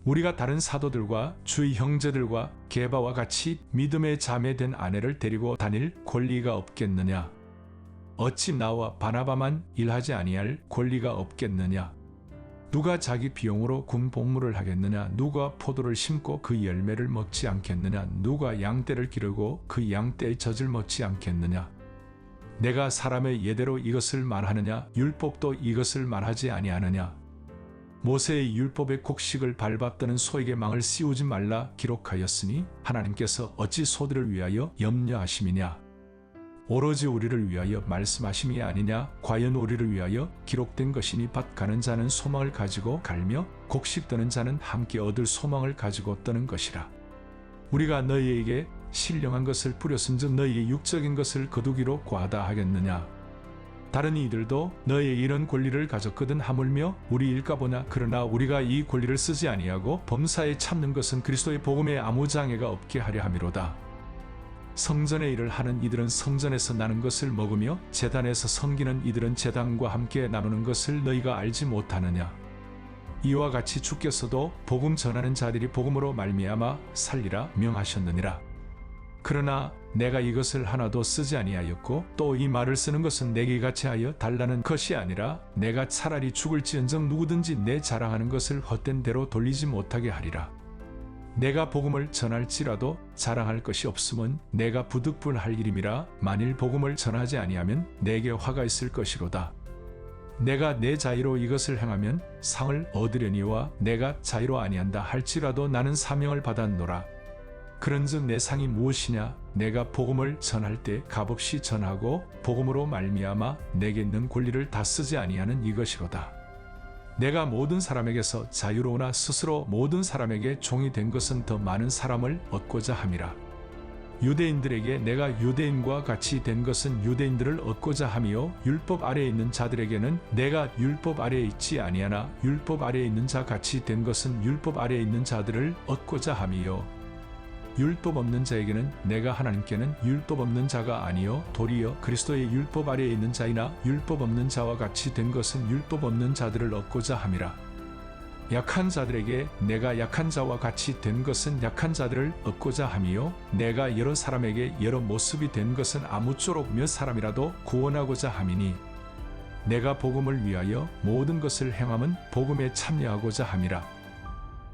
우리가 다른 사도들과 주의 형제들과 게바와 같이 믿음의 자매된 아내를 데리고 다닐 권리가 없겠느냐. 어찌 나와 바나바만 일하지 아니할 권리가 없겠느냐. 누가 자기 비용으로 군 복무를 하겠느냐. 누가 포도를 심고 그 열매를 먹지 않겠느냐. 누가 양떼를 기르고 그 양떼의 젖을 먹지 않겠느냐. 내가 사람의 예대로 이것을 말하느냐. 율법도 이것을 말하지 아니하느냐. 모세의 율법의 곡식을 밟았다는 소에게 망을 씌우지 말라 기록하였으니 하나님께서 어찌 소들을 위하여 염려하심이냐. 오로지 우리를 위하여 말씀하심이 아니냐? 과연 우리를 위하여 기록된 것이니 밭 가는 자는 소망을 가지고 갈며 곡식 떠는 자는 함께 얻을 소망을 가지고 떠는 것이라. 우리가 너희에게 신령한 것을 뿌렸은즉 너희의 육적인 것을 거두기로 과하다 하겠느냐? 다른 이들도 너희의 이런 권리를 가졌거든 하물며 우리 일까보냐? 그러나 우리가 이 권리를 쓰지 아니하고 범사에 참는 것은 그리스도의 복음에 아무 장애가 없게 하려 함이로다. 성전의 일을 하는 이들은 성전에서 나는 것을 먹으며 제단에서 섬기는 이들은 제단과 함께 나누는 것을 너희가 알지 못하느냐? 이와 같이 주께서도 복음 전하는 자들이 복음으로 말미암아 살리라 명하셨느니라. 그러나 내가 이것을 하나도 쓰지 아니하였고 또 이 말을 쓰는 것은 내게 같이 하여 달라는 것이 아니라 내가 차라리 죽을지언정 누구든지 내 자랑하는 것을 헛된 대로 돌리지 못하게 하리라. 내가 복음을 전할지라도 자랑할 것이 없음은 내가 부득불할 일임이라. 만일 복음을 전하지 아니하면 내게 화가 있을 것이로다. 내가 내 자의로 이것을 행하면 상을 얻으려니와 내가 자의로 아니한다 할지라도 나는 사명을 받았노라. 그런즉 내 상이 무엇이냐? 내가 복음을 전할 때 값없이 전하고 복음으로 말미암아 내게 있는 권리를 다 쓰지 아니하는 이것이로다. 내가 모든 사람에게서 자유로우나 스스로 모든 사람에게 종이 된 것은 더 많은 사람을 얻고자 함이라. 유대인들에게 내가 유대인과 같이 된 것은 유대인들을 얻고자 함이요 율법 아래에 있는 자들에게는 내가 율법 아래에 있지 아니하나 율법 아래에 있는 자 같이 된 것은 율법 아래에 있는 자들을 얻고자 함이요 율법 없는 자에게는 내가 하나님께는 율법 없는 자가 아니요 도리어 그리스도의 율법 아래에 있는 자이나 율법 없는 자와 같이 된 것은 율법 없는 자들을 얻고자 함이라. 약한 자들에게 내가 약한 자와 같이 된 것은 약한 자들을 얻고자 함이요 내가 여러 사람에게 여러 모습이 된 것은 아무쪼록 몇 사람이라도 구원하고자 함이니 내가 복음을 위하여 모든 것을 행함은 복음에 참여하고자 함이라.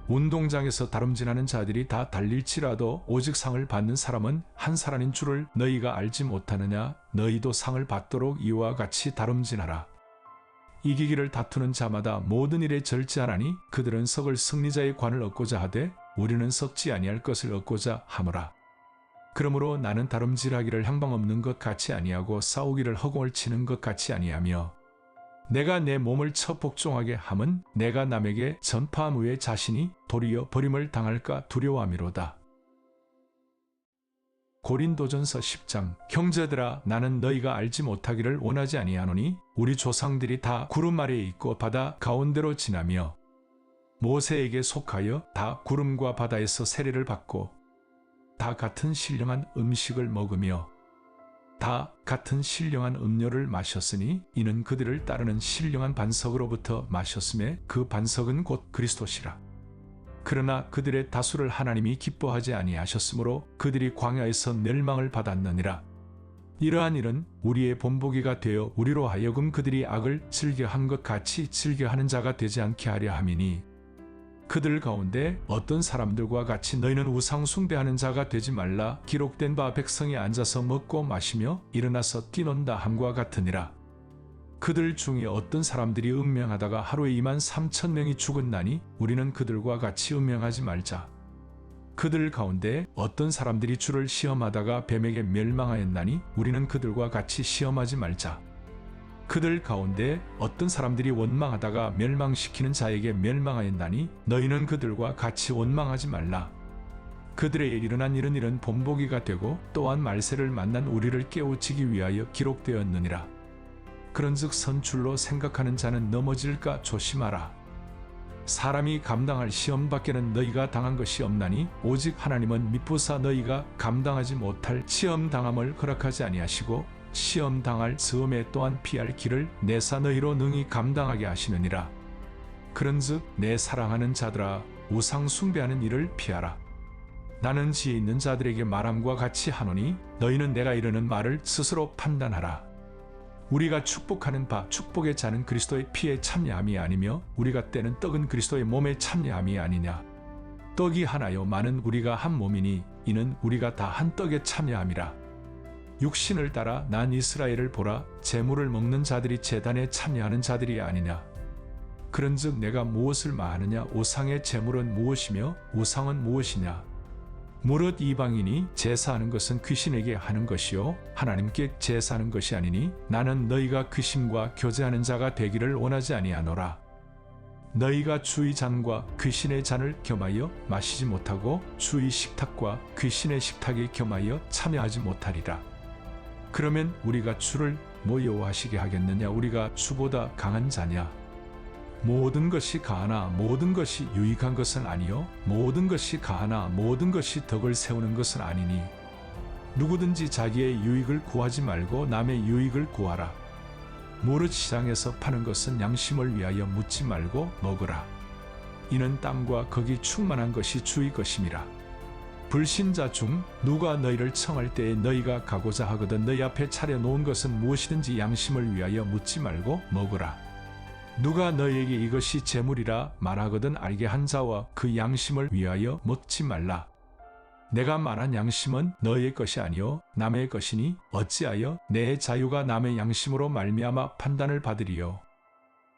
운동장에서 다름질하는 자들이 다 달릴지라도 오직 상을 받는 사람은 한 사람인 줄을 너희가 알지 못하느냐? 너희도 상을 받도록 이와 같이 다름질하라. 이기기를 다투는 자마다 모든 일에 절제하나니 그들은 썩을 승리자의 관을 얻고자 하되 우리는 썩지 아니할 것을 얻고자 하노라. 그러므로 나는 다름질하기를 향방 없는 것 같이 아니하고 싸우기를 허공을 치는 것 같이 아니하며 내가 내 몸을 쳐 복종하게 함은 내가 남에게 전파함 후에 자신이 도리어 버림을 당할까 두려워함이로다. 고린도전서 10장 형제들아 나는 너희가 알지 못하기를 원하지 아니하노니 우리 조상들이 다 구름 아래에 있고 바다 가운데로 지나며 모세에게 속하여 다 구름과 바다에서 세례를 받고 다 같은 신령한 음식을 먹으며 다 같은 신령한 음료를 마셨으니 이는 그들을 따르는 신령한 반석으로부터 마셨음에 그 반석은 곧 그리스도시라. 그러나 그들의 다수를 하나님이 기뻐하지 아니하셨으므로 그들이 광야에서 멸망을 받았느니라. 이러한 일은 우리의 본보기가 되어 우리로 하여금 그들이 악을 즐겨한 것 같이 즐겨하는 자가 되지 않게 하려 함이니 그들 가운데 어떤 사람들과 같이 너희는 우상 숭배하는 자가 되지 말라. 기록된 바 백성이 앉아서 먹고 마시며 일어나서 뛰논다 함과 같으니라. 그들 중에 어떤 사람들이 음행하다가 하루에 23,000명이 죽었나니 우리는 그들과 같이 음행하지 말자. 그들 가운데 어떤 사람들이 주를 시험하다가 뱀에게 멸망하였나니 우리는 그들과 같이 시험하지 말자. 그들 가운데 어떤 사람들이 원망하다가 멸망시키는 자에게 멸망하였나니 너희는 그들과 같이 원망하지 말라. 그들에게 일어난 이런 일은 본보기가 되고 또한 말세를 만난 우리를 깨우치기 위하여 기록되었느니라. 그런즉 선줄로 생각하는 자는 넘어질까 조심하라. 사람이 감당할 시험 밖에는 너희가 당한 것이 없나니 오직 하나님은 미쁘사 너희가 감당하지 못할 시험 당함을 허락하지 아니하시고 시험 당할 즈음에 또한 피할 길을 내사 너희로 능히 감당하게 하시느니라. 그런즉 내 사랑하는 자들아 우상 숭배하는 일을 피하라. 나는 지혜 있는 자들에게 말함과 같이 하노니 너희는 내가 이르는 말을 스스로 판단하라. 우리가 축복하는 바 축복의 자는 그리스도의 피에 참여함이 아니며 우리가 떼는 떡은 그리스도의 몸에 참여함이 아니냐. 떡이 하나요 많은 우리가 한 몸이니 이는 우리가 다 한 떡에 참여함이라. 육신을 따라 난 이스라엘을 보라. 제물을 먹는 자들이 제단에 참여하는 자들이 아니냐. 그런즉 내가 무엇을 말하느냐. 우상의 제물은 무엇이며 우상은 무엇이냐. 무릇 이방인이 제사하는 것은 귀신에게 하는 것이요 하나님께 제사하는 것이 아니니 나는 너희가 귀신과 교제하는 자가 되기를 원하지 아니하노라. 너희가 주의 잔과 귀신의 잔을 겸하여 마시지 못하고 주의 식탁과 귀신의 식탁에 겸하여 참여하지 못하리라. 그러면 우리가 주를 모여하시게 하겠느냐? 우리가 주보다 강한 자냐? 모든 것이 가하나 모든 것이 유익한 것은 아니요 모든 것이 가하나 모든 것이 덕을 세우는 것은 아니니 누구든지 자기의 유익을 구하지 말고 남의 유익을 구하라. 무릇 시장에서 파는 것은 양심을 위하여 묻지 말고 먹으라. 이는 땅과 거기 충만한 것이 주의 것임이라. 불신자 중 누가 너희를 청할 때에 너희가 가고자 하거든 너희 앞에 차려놓은 것은 무엇이든지 양심을 위하여 묻지 말고 먹으라. 누가 너희에게 이것이 재물이라 말하거든 알게 한 자와 그 양심을 위하여 먹지 말라. 내가 말한 양심은 너희의 것이 아니요 남의 것이니 어찌하여 내 자유가 남의 양심으로 말미암아 판단을 받으리요.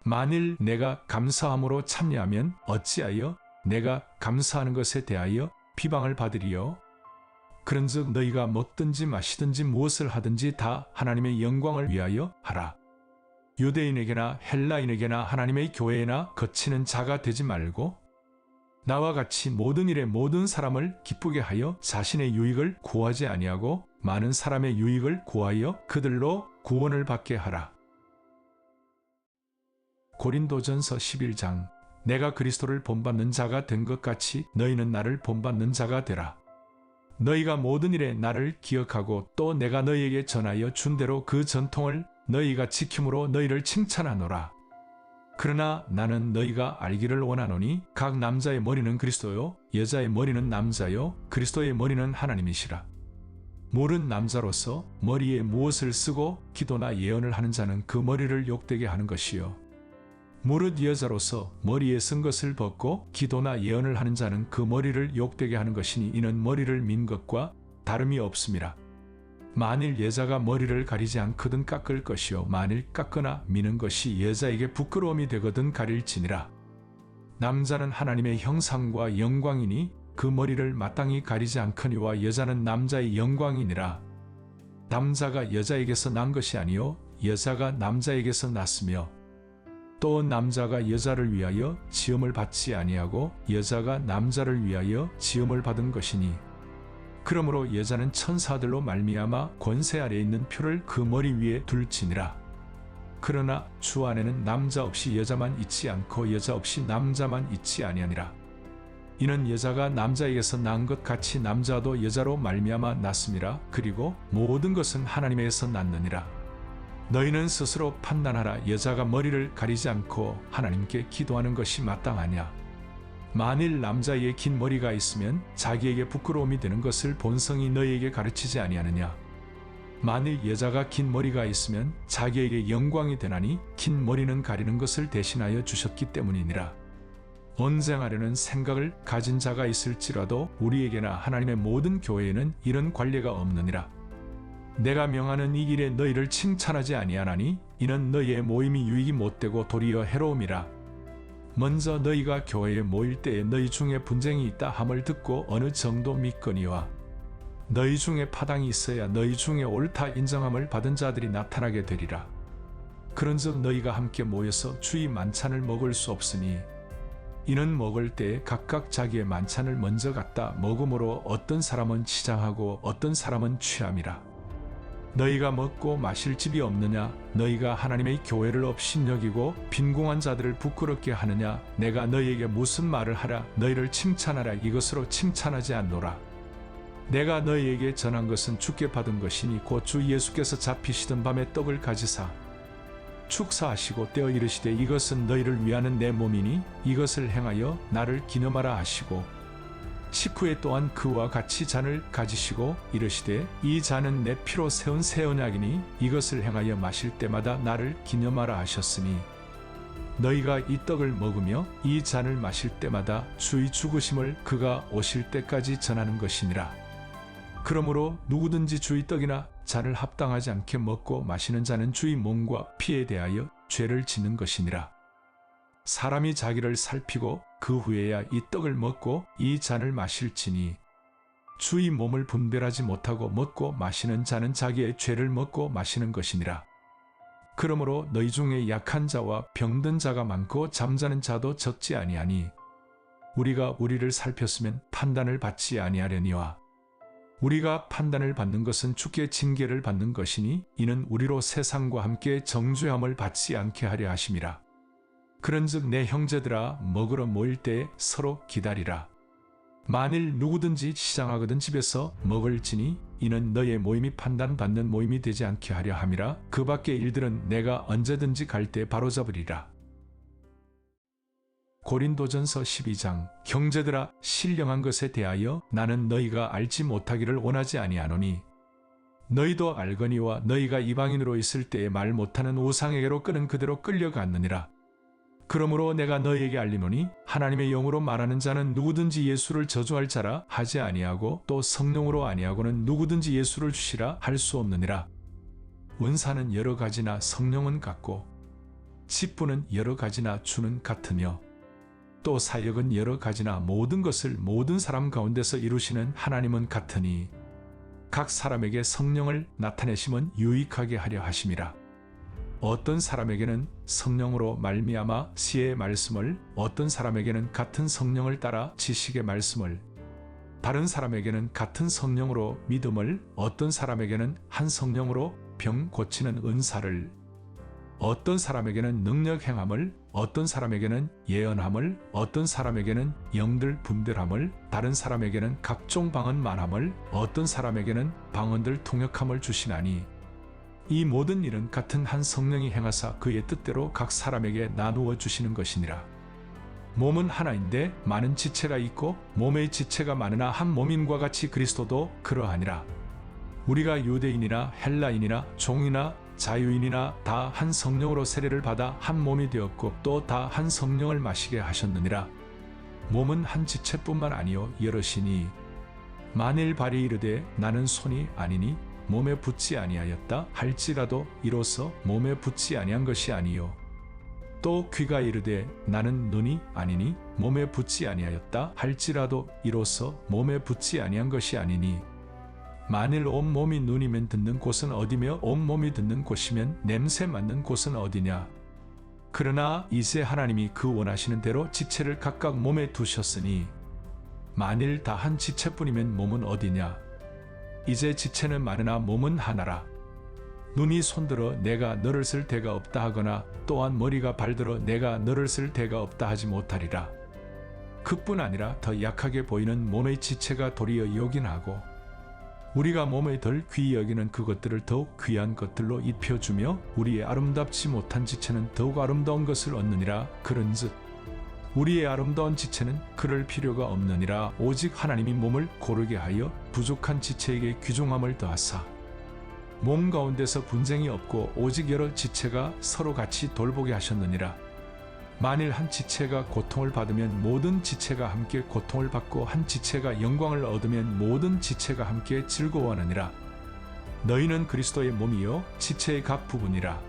만일 내가 감사함으로 참여하면 어찌하여 내가 감사하는 것에 대하여 비방을 받으리요. 그런즉 너희가 먹든지 마시든지 무엇을 하든지 다 하나님의 영광을 위하여 하라. 유대인에게나 헬라인에게나 하나님의 교회에나 거치는 자가 되지 말고 나와 같이 모든 일에 모든 사람을 기쁘게 하여 자신의 유익을 구하지 아니하고 많은 사람의 유익을 구하여 그들로 구원을 받게 하라. 고린도전서 11장. 내가 그리스도를 본받는 자가 된 것 같이 너희는 나를 본받는 자가 되라. 너희가 모든 일에 나를 기억하고 또 내가 너희에게 전하여 준 대로 그 전통을 너희가 지킴으로 너희를 칭찬하노라. 그러나 나는 너희가 알기를 원하노니 각 남자의 머리는 그리스도요 여자의 머리는 남자요 그리스도의 머리는 하나님이시라. 모른 남자로서 머리에 무엇을 쓰고 기도나 예언을 하는 자는 그 머리를 욕되게 하는 것이요 무릇 여자로서 머리에 쓴 것을 벗고 기도나 예언을 하는 자는 그 머리를 욕되게 하는 것이니 이는 머리를 민 것과 다름이 없음이라. 만일 여자가 머리를 가리지 않거든 깎을 것이요 만일 깎거나 미는 것이 여자에게 부끄러움이 되거든 가릴지니라. 남자는 하나님의 형상과 영광이니 그 머리를 마땅히 가리지 않거니와 여자는 남자의 영광이니라. 남자가 여자에게서 난 것이 아니요 여자가 남자에게서 났으며 또 남자가 여자를 위하여 지음을 받지 아니하고 여자가 남자를 위하여 지음을 받은 것이니 그러므로 여자는 천사들로 말미암아 권세 아래에 있는 표를 그 머리 위에 둘지니라. 그러나 주 안에는 남자 없이 여자만 있지 않고 여자 없이 남자만 있지 아니하니라. 이는 여자가 남자에게서 난 것 같이 남자도 여자로 말미암아 났음이라. 그리고 모든 것은 하나님에게서 났느니라. 너희는 스스로 판단하라. 여자가 머리를 가리지 않고 하나님께 기도하는 것이 마땅하냐. 만일 남자의 긴 머리가 있으면 자기에게 부끄러움이 되는 것을 본성이 너희에게 가르치지 아니하느냐. 만일 여자가 긴 머리가 있으면 자기에게 영광이 되나니 긴 머리는 가리는 것을 대신하여 주셨기 때문이니라. 언쟁하려는 생각을 가진 자가 있을지라도 우리에게나 하나님의 모든 교회에는 이런 관례가 없느니라. 내가 명하는 이 일에 너희를 칭찬하지 아니하나니 이는 너희의 모임이 유익이 못되고 도리어 해로움이라. 먼저 너희가 교회에 모일 때에 너희 중에 분쟁이 있다 함을 듣고 어느 정도 믿거니와 너희 중에 파당이 있어야 너희 중에 옳다 인정함을 받은 자들이 나타나게 되리라. 그런즉 너희가 함께 모여서 주의 만찬을 먹을 수 없으니 이는 먹을 때에 각각 자기의 만찬을 먼저 갖다 먹음으로 어떤 사람은 치장하고 어떤 사람은 취함이라. 너희가 먹고 마실 집이 없느냐? 너희가 하나님의 교회를 업신여기고 빈궁한 자들을 부끄럽게 하느냐? 내가 너희에게 무슨 말을 하라? 너희를 칭찬하라. 이것으로 칭찬하지 않노라. 내가 너희에게 전한 것은 주께 받은 것이니 곧 주 예수께서 잡히시던 밤에 떡을 가지사 축사하시고 떼어 이르시되 이것은 너희를 위하는 내 몸이니 이것을 행하여 나를 기념하라 하시고 식후에 또한 그와 같이 잔을 가지시고 이르시되 이 잔은 내 피로 세운 새 언약이니 이것을 행하여 마실 때마다 나를 기념하라 하셨으니 너희가 이 떡을 먹으며 이 잔을 마실 때마다 주의 죽으심을 그가 오실 때까지 전하는 것이니라. 그러므로 누구든지 주의 떡이나 잔을 합당하지 않게 먹고 마시는 자는 주의 몸과 피에 대하여 죄를 짓는 것이니라. 사람이 자기를 살피고 그 후에야 이 떡을 먹고 이 잔을 마실지니 주의 몸을 분별하지 못하고 먹고 마시는 자는 자기의 죄를 먹고 마시는 것이니라. 그러므로 너희 중에 약한 자와 병든 자가 많고 잠자는 자도 적지 아니하니 우리가 우리를 살폈으면 판단을 받지 아니하려니와 우리가 판단을 받는 것은 주께 징계를 받는 것이니 이는 우리로 세상과 함께 정죄함을 받지 않게 하려 하심이라. 그런즉 내 형제들아 먹으러 모일 때에 서로 기다리라. 만일 누구든지 시장하거든 집에서 먹을지니 이는 너의 모임이 판단받는 모임이 되지 않게 하려 함이라. 그 밖의 일들은 내가 언제든지 갈 때 바로잡으리라. 고린도전서 12장. 형제들아 신령한 것에 대하여 나는 너희가 알지 못하기를 원하지 아니하노니 너희도 알거니와 너희가 이방인으로 있을 때에 말 못하는 우상에게로 끄는 그대로 끌려갔느니라. 그러므로 내가 너희에게 알리노니 하나님의 영으로 말하는 자는 누구든지 예수를 저주할 자라 하지 아니하고 또 성령으로 아니하고는 누구든지 예수를 주시라 할 수 없느니라. 은사는 여러 가지나 성령은 같고 직분은 여러 가지나 주는 같으며 또 사역은 여러 가지나 모든 것을 모든 사람 가운데서 이루시는 하나님은 같으니 각 사람에게 성령을 나타내심은 유익하게 하려 하심이라. 어떤 사람에게는 성령으로 말미암아 지혜의 말씀을, 어떤 사람에게는 같은 성령을 따라 지식의 말씀을, 다른 사람에게는 같은 성령으로 믿음을, 어떤 사람에게는 한 성령으로 병 고치는 은사를, 어떤 사람에게는 능력 행함을, 어떤 사람에게는 예언함을, 어떤 사람에게는 영들 분별함을, 다른 사람에게는 각종 방언 말함을, 어떤 사람에게는 방언들 통역함을 주시나니 이 모든 일은 같은 한 성령이 행하사 그의 뜻대로 각 사람에게 나누어 주시는 것이니라. 몸은 하나인데 많은 지체가 있고 몸의 지체가 많으나 한 몸임과 같이 그리스도도 그러하니라. 우리가 유대인이나 헬라인이나 종이나 자유인이나 다 한 성령으로 세례를 받아 한 몸이 되었고 또 다 한 성령을 마시게 하셨느니라. 몸은 한 지체뿐만 아니요 여럿이니 만일 발이 이르되 나는 손이 아니니 몸에 붙지 아니하였다 할지라도 이로써 몸에 붙지 아니한 것이 아니요 또 귀가 이르되 나는 눈이 아니니 몸에 붙지 아니하였다 할지라도 이로써 몸에 붙지 아니한 것이 아니니 만일 온 몸이 눈이면 듣는 곳은 어디며 온 몸이 듣는 곳이면 냄새 맡는 곳은 어디냐. 그러나 이제 하나님이 그 원하시는 대로 지체를 각각 몸에 두셨으니 만일 다 한 지체뿐이면 몸은 어디냐. 이제 지체는 많으나 몸은 하나라. 눈이 손들어 내가 너를 쓸 데가 없다 하거나 또한 머리가 발들어 내가 너를 쓸 데가 없다 하지 못하리라. 그뿐 아니라 더 약하게 보이는 몸의 지체가 도리어 요긴하고 우리가 몸에 덜 귀히 여기는 그것들을 더욱 귀한 것들로 입혀주며 우리의 아름답지 못한 지체는 더욱 아름다운 것을 얻느니라. 그런즉 우리의 아름다운 지체는 그럴 필요가 없느니라. 오직 하나님이 몸을 고르게 하여 부족한 지체에게 귀중함을 더하사 몸 가운데서 분쟁이 없고 오직 여러 지체가 서로 같이 돌보게 하셨느니라. 만일 한 지체가 고통을 받으면 모든 지체가 함께 고통을 받고 한 지체가 영광을 얻으면 모든 지체가 함께 즐거워하느니라. 너희는 그리스도의 몸이요 지체의 각 부분이라.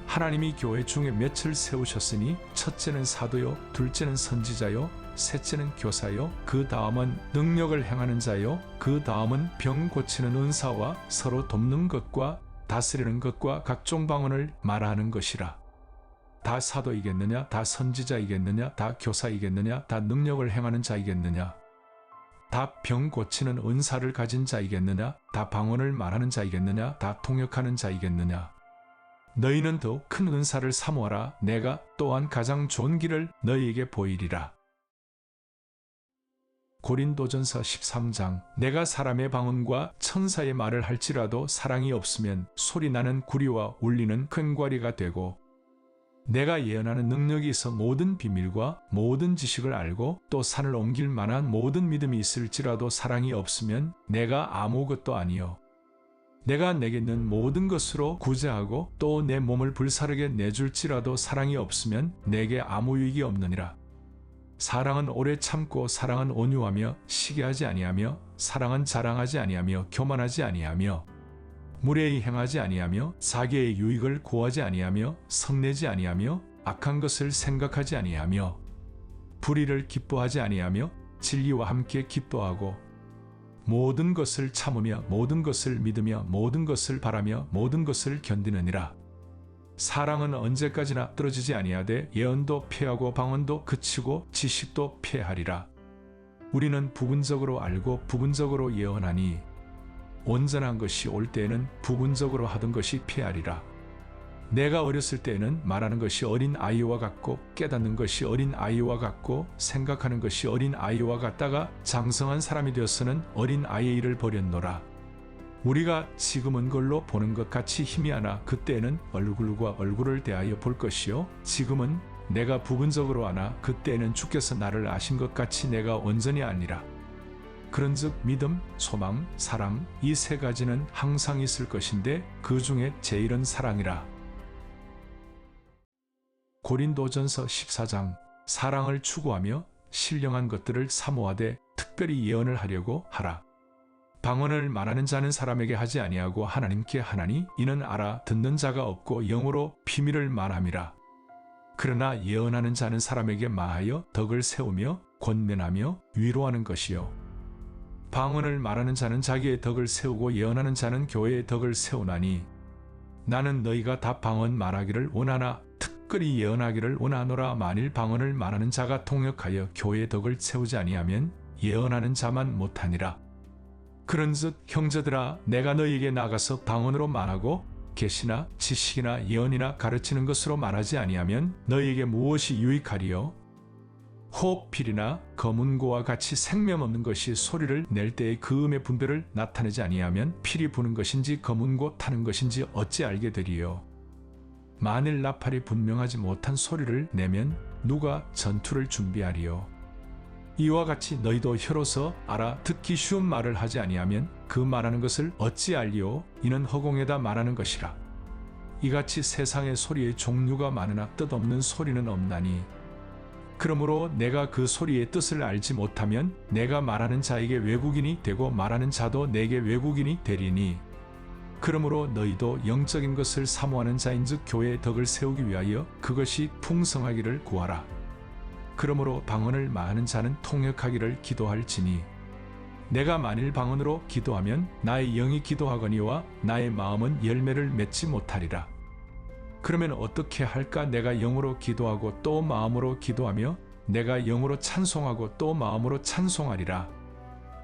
하나님이 교회 중에 몇을 세우셨으니 첫째는 사도요 둘째는 선지자요 셋째는 교사요 그 다음은 능력을 행하는 자요 그 다음은 병 고치는 은사와 서로 돕는 것과 다스리는 것과 각종 방언을 말하는 것이라. 다 사도이겠느냐 다 선지자이겠느냐 다 교사이겠느냐 다 능력을 행하는 자이겠느냐 다 병 고치는 은사를 가진 자이겠느냐 다 방언을 말하는 자이겠느냐 다 통역하는 자이겠느냐. 너희는 더욱 큰 은사를 사모하라. 내가 또한 가장 좋은 길을 너희에게 보이리라. 고린도전서 13장. 내가 사람의 방언과 천사의 말을 할지라도 사랑이 없으면 소리나는 구리와 울리는 퀭과리가 되고 내가 예언하는 능력이 있어 모든 비밀과 모든 지식을 알고 또 산을 옮길 만한 모든 믿음이 있을지라도 사랑이 없으면 내가 아무것도 아니요 내가 내게 있는 모든 것으로 구제하고 또 내 몸을 불사르게 내줄지라도 사랑이 없으면 내게 아무 유익이 없느니라. 사랑은 오래 참고 사랑은 온유하며 시기하지 아니하며 사랑은 자랑하지 아니하며 교만하지 아니하며 무례히 행하지 아니하며 자기의 유익을 구하지 아니하며 성내지 아니하며 악한 것을 생각하지 아니하며 불의를 기뻐하지 아니하며 진리와 함께 기뻐하고 모든 것을 참으며 모든 것을 믿으며 모든 것을 바라며 모든 것을 견디느니라. 사랑은 언제까지나 떨어지지 아니하되 예언도 패하고 방언도 그치고 지식도 패하리라. 우리는 부분적으로 알고 부분적으로 예언하니 온전한 것이 올 때에는 부분적으로 하던 것이 패하리라. 내가 어렸을 때에는 말하는 것이 어린 아이와 같고 깨닫는 것이 어린 아이와 같고 생각하는 것이 어린 아이와 같다가 장성한 사람이 되어서는 어린 아이의 일을 버렸노라. 우리가 지금은 걸로 보는 것 같이 희미하나 그때에는 얼굴과 얼굴을 대하여 볼 것이요 지금은 내가 부분적으로 아나 그때에는 주께서 나를 아신 것 같이 내가 온전히 아니라. 그런즉 믿음, 소망, 사랑 이 세 가지는 항상 있을 것인데 그 중에 제일은 사랑이라. 고린도전서 14장. 사랑을 추구하며 신령한 것들을 사모하되 특별히 예언을 하려고 하라. 방언을 말하는 자는 사람에게 하지 아니하고 하나님께 하나니 이는 알아 듣는 자가 없고 영으로 비밀을 말함이라. 그러나 예언하는 자는 사람에게 마하여 덕을 세우며 권면하며 위로하는 것이요. 방언을 말하는 자는 자기의 덕을 세우고 예언하는 자는 교회의 덕을 세우나니 나는 너희가 다 방언 말하기를 원하나 특별히 예언하기를 원하노라. 만일 방언을 말하는 자가 통역하여 교회의 덕을 세우지 아니하면 예언하는 자만 못하니라. 그런즉 형제들아 내가 너희에게 나가서 방언으로 말하고 계시나 지식이나 예언이나 가르치는 것으로 말하지 아니하면 너희에게 무엇이 유익하리요? 호흡필이나 검은고와 같이 생명 없는 것이 소리를 낼 때의 그 음의 분별을 나타내지 아니하면 필이 부는 것인지 검은고 타는 것인지 어찌 알게 되리요? 만일 나팔이 분명하지 못한 소리를 내면 누가 전투를 준비하리요? 이와 같이 너희도 혀로서 알아 듣기 쉬운 말을 하지 아니하면 그 말하는 것을 어찌 알리요? 이는 허공에다 말하는 것이라. 이같이 세상의 소리의 종류가 많으나 뜻없는 소리는 없나니 그러므로 내가 그 소리의 뜻을 알지 못하면 내가 말하는 자에게 외국인이 되고 말하는 자도 내게 외국인이 되리니 그러므로 너희도 영적인 것을 사모하는 자인즉 교회의 덕을 세우기 위하여 그것이 풍성하기를 구하라. 그러므로 방언을 말하는 자는 통역하기를 기도할지니 내가 만일 방언으로 기도하면 나의 영이 기도하거니와 나의 마음은 열매를 맺지 못하리라. 그러면 어떻게 할까? 내가 영으로 기도하고 또 마음으로 기도하며 내가 영으로 찬송하고 또 마음으로 찬송하리라.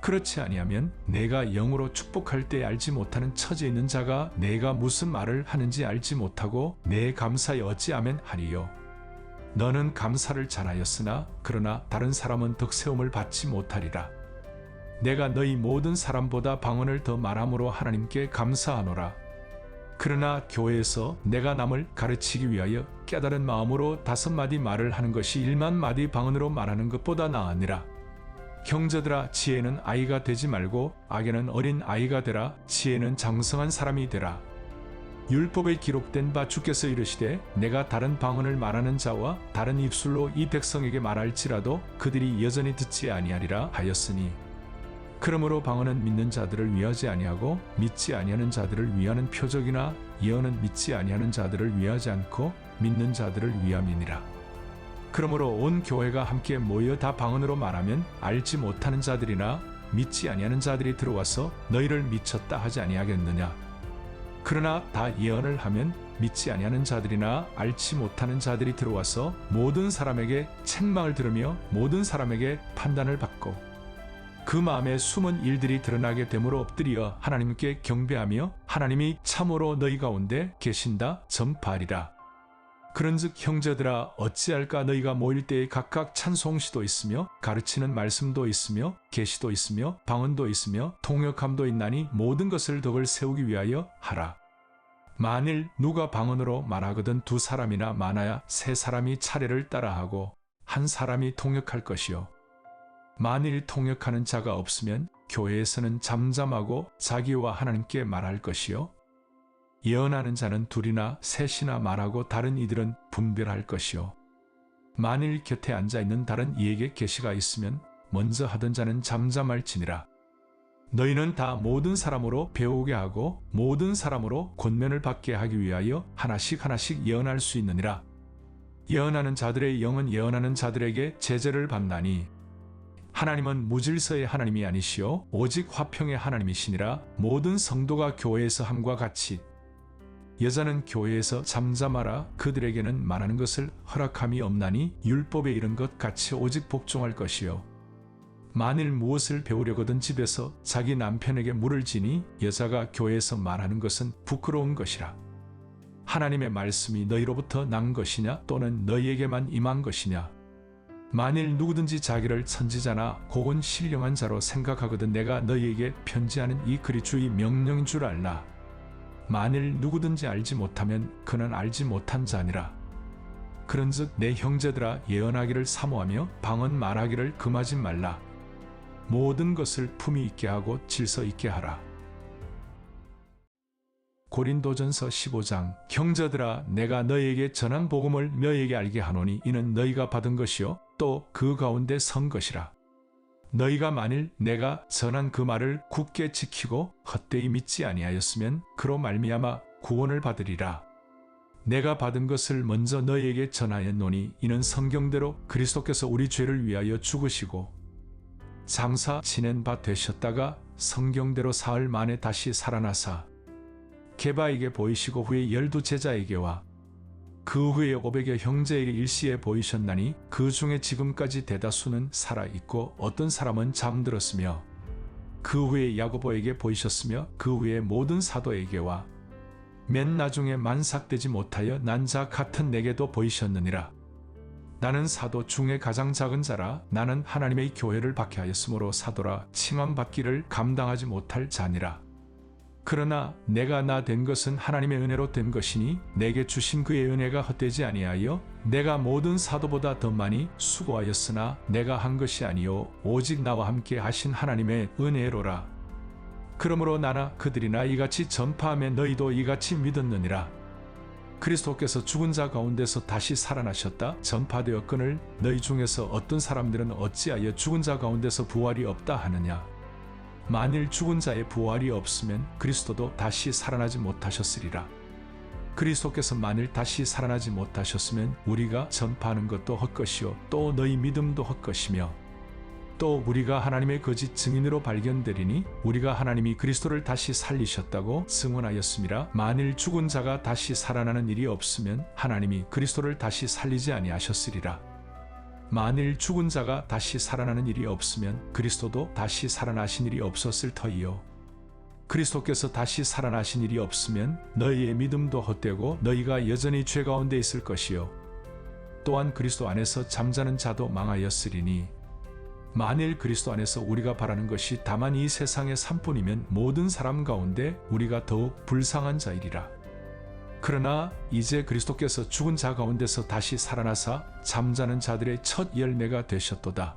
그렇지 아니하면 내가 영으로 축복할 때 알지 못하는 처지에 있는 자가 내가 무슨 말을 하는지 알지 못하고 내 감사에 어찌하면 하리요? 너는 감사를 잘하였으나 그러나 다른 사람은 덕세움을 받지 못하리라. 내가 너희 모든 사람보다 방언을 더 말함으로 하나님께 감사하노라. 그러나 교회에서 내가 남을 가르치기 위하여 깨달은 마음으로 5마디 말을 하는 것이 1만 마디 방언으로 말하는 것보다 나으니라. 형제들아 지혜는 아이가 되지 말고 악에는 어린 아이가 되라. 지혜는 장성한 사람이 되라. 율법에 기록된 바 주께서 이르시되 내가 다른 방언을 말하는 자와 다른 입술로 이 백성에게 말할지라도 그들이 여전히 듣지 아니하리라 하였으니 그러므로 방언은 믿는 자들을 위하지 아니하고 믿지 아니하는 자들을 위하는 표적이나 예언은 믿지 아니하는 자들을 위하지 않고 믿는 자들을 위함이니라. 그러므로 온 교회가 함께 모여 다 방언으로 말하면 알지 못하는 자들이나 믿지 아니하는 자들이 들어와서 너희를 미쳤다 하지 아니하겠느냐. 그러나 다 예언을 하면 믿지 아니하는 자들이나 알지 못하는 자들이 들어와서 모든 사람에게 책망을 들으며 모든 사람에게 판단을 받고 그 마음에 숨은 일들이 드러나게 되므로 엎드려 하나님께 경배하며 하나님이 참으로 너희 가운데 계신다 전파하리라. 그런즉 형제들아 어찌할까? 너희가 모일 때에 각각 찬송시도 있으며 가르치는 말씀도 있으며 계시도 있으며 방언도 있으며 통역함도 있나니 모든 것을 덕을 세우기 위하여 하라. 만일 누가 방언으로 말하거든 2사람이나 많아야 3사람이 차례를 따라하고 1사람이 통역할 것이요. 만일 통역하는 자가 없으면 교회에서는 잠잠하고 자기와 하나님께 말할 것이요. 예언하는 자는 2이나 3이나 말하고 다른 이들은 분별할 것이요. 만일 곁에 앉아있는 다른 이에게 계시가 있으면 먼저 하던 자는 잠잠할지니라. 너희는 다 모든 사람으로 배우게 하고 모든 사람으로 권면을 받게 하기 위하여 하나씩 예언할 수 있느니라. 예언하는 자들의 영은 예언하는 자들에게 제재를 받나니 하나님은 무질서의 하나님이 아니시오 오직 화평의 하나님이시니라. 모든 성도가 교회에서 함과 같이 여자는 교회에서 잠잠하라. 그들에게는 말하는 것을 허락함이 없나니 율법에 이른 것 같이 오직 복종할 것이요. 만일 무엇을 배우려거든 집에서 자기 남편에게 물을 지니 여자가 교회에서 말하는 것은 부끄러운 것이라. 하나님의 말씀이 너희로부터 난 것이냐 또는 너희에게만 임한 것이냐. 만일 누구든지 자기를 선지자나 혹은 신령한 자로 생각하거든 내가 너희에게 편지하는 이 글이 주의 명령인 줄 알라. 만일 누구든지 알지 못하면 그는 알지 못한 자니라. 그런즉 내 형제들아 예언하기를 사모하며 방언 말하기를 금하지 말라. 모든 것을 품위 있게 하고 질서 있게 하라. 고린도전서 15장 형제들아 내가 너희에게 전한 복음을 너희에게 알게 하노니 이는 너희가 받은 것이요 또 그 가운데 선 것이라. 너희가 만일 내가 전한 그 말을 굳게 지키고 헛되이 믿지 아니하였으면 그로 말미암아 구원을 받으리라. 내가 받은 것을 먼저 너희에게 전하였노니 이는 성경대로 그리스도께서 우리 죄를 위하여 죽으시고 장사 지낸 바 되셨다가 성경대로 사흘 만에 다시 살아나사 게바에게 보이시고 후에 12 제자에게와 그 후에 500여 형제에게 일시에 보이셨나니 그 중에 지금까지 대다수는 살아있고 어떤 사람은 잠들었으며 그 후에 야고보에게 보이셨으며 그 후에 모든 사도에게와 맨 나중에 만삭되지 못하여 난 자 같은 내게도 보이셨느니라. 나는 사도 중에 가장 작은 자라. 나는 하나님의 교회를 박해하였으므로 사도라 칭함받기를 감당하지 못할 자니라. 그러나 내가 나 된 것은 하나님의 은혜로 된 것이니 내게 주신 그의 은혜가 헛되지 아니하여 내가 모든 사도보다 더 많이 수고하였으나 내가 한 것이 아니요 오직 나와 함께 하신 하나님의 은혜로라. 그러므로 나나 그들이나 이같이 전파하며 너희도 이같이 믿었느니라. 그리스도께서 죽은 자 가운데서 다시 살아나셨다 전파되었거늘 너희 중에서 어떤 사람들은 어찌하여 죽은 자 가운데서 부활이 없다 하느냐. 만일 죽은 자의 부활이 없으면 그리스도도 다시 살아나지 못하셨으리라. 그리스도께서 만일 다시 살아나지 못하셨으면 우리가 전파하는 것도 헛것이요 또 너희 믿음도 헛것이며 또 우리가 하나님의 거짓 증인으로 발견되리니 우리가 하나님이 그리스도를 다시 살리셨다고 증언하였음이라. 만일 죽은 자가 다시 살아나는 일이 없으면 하나님이 그리스도를 다시 살리지 아니하셨으리라. 만일 죽은 자가 다시 살아나는 일이 없으면 그리스도도 다시 살아나신 일이 없었을 터이요. 그리스도께서 다시 살아나신 일이 없으면 너희의 믿음도 헛되고 너희가 여전히 죄 가운데 있을 것이요. 또한 그리스도 안에서 잠자는 자도 망하였으리니 만일 그리스도 안에서 우리가 바라는 것이 다만 이 세상의 산뿐이면 모든 사람 가운데 우리가 더욱 불쌍한 자이리라. 그러나 이제 그리스도께서 죽은 자 가운데서 다시 살아나사 잠자는 자들의 첫 열매가 되셨도다.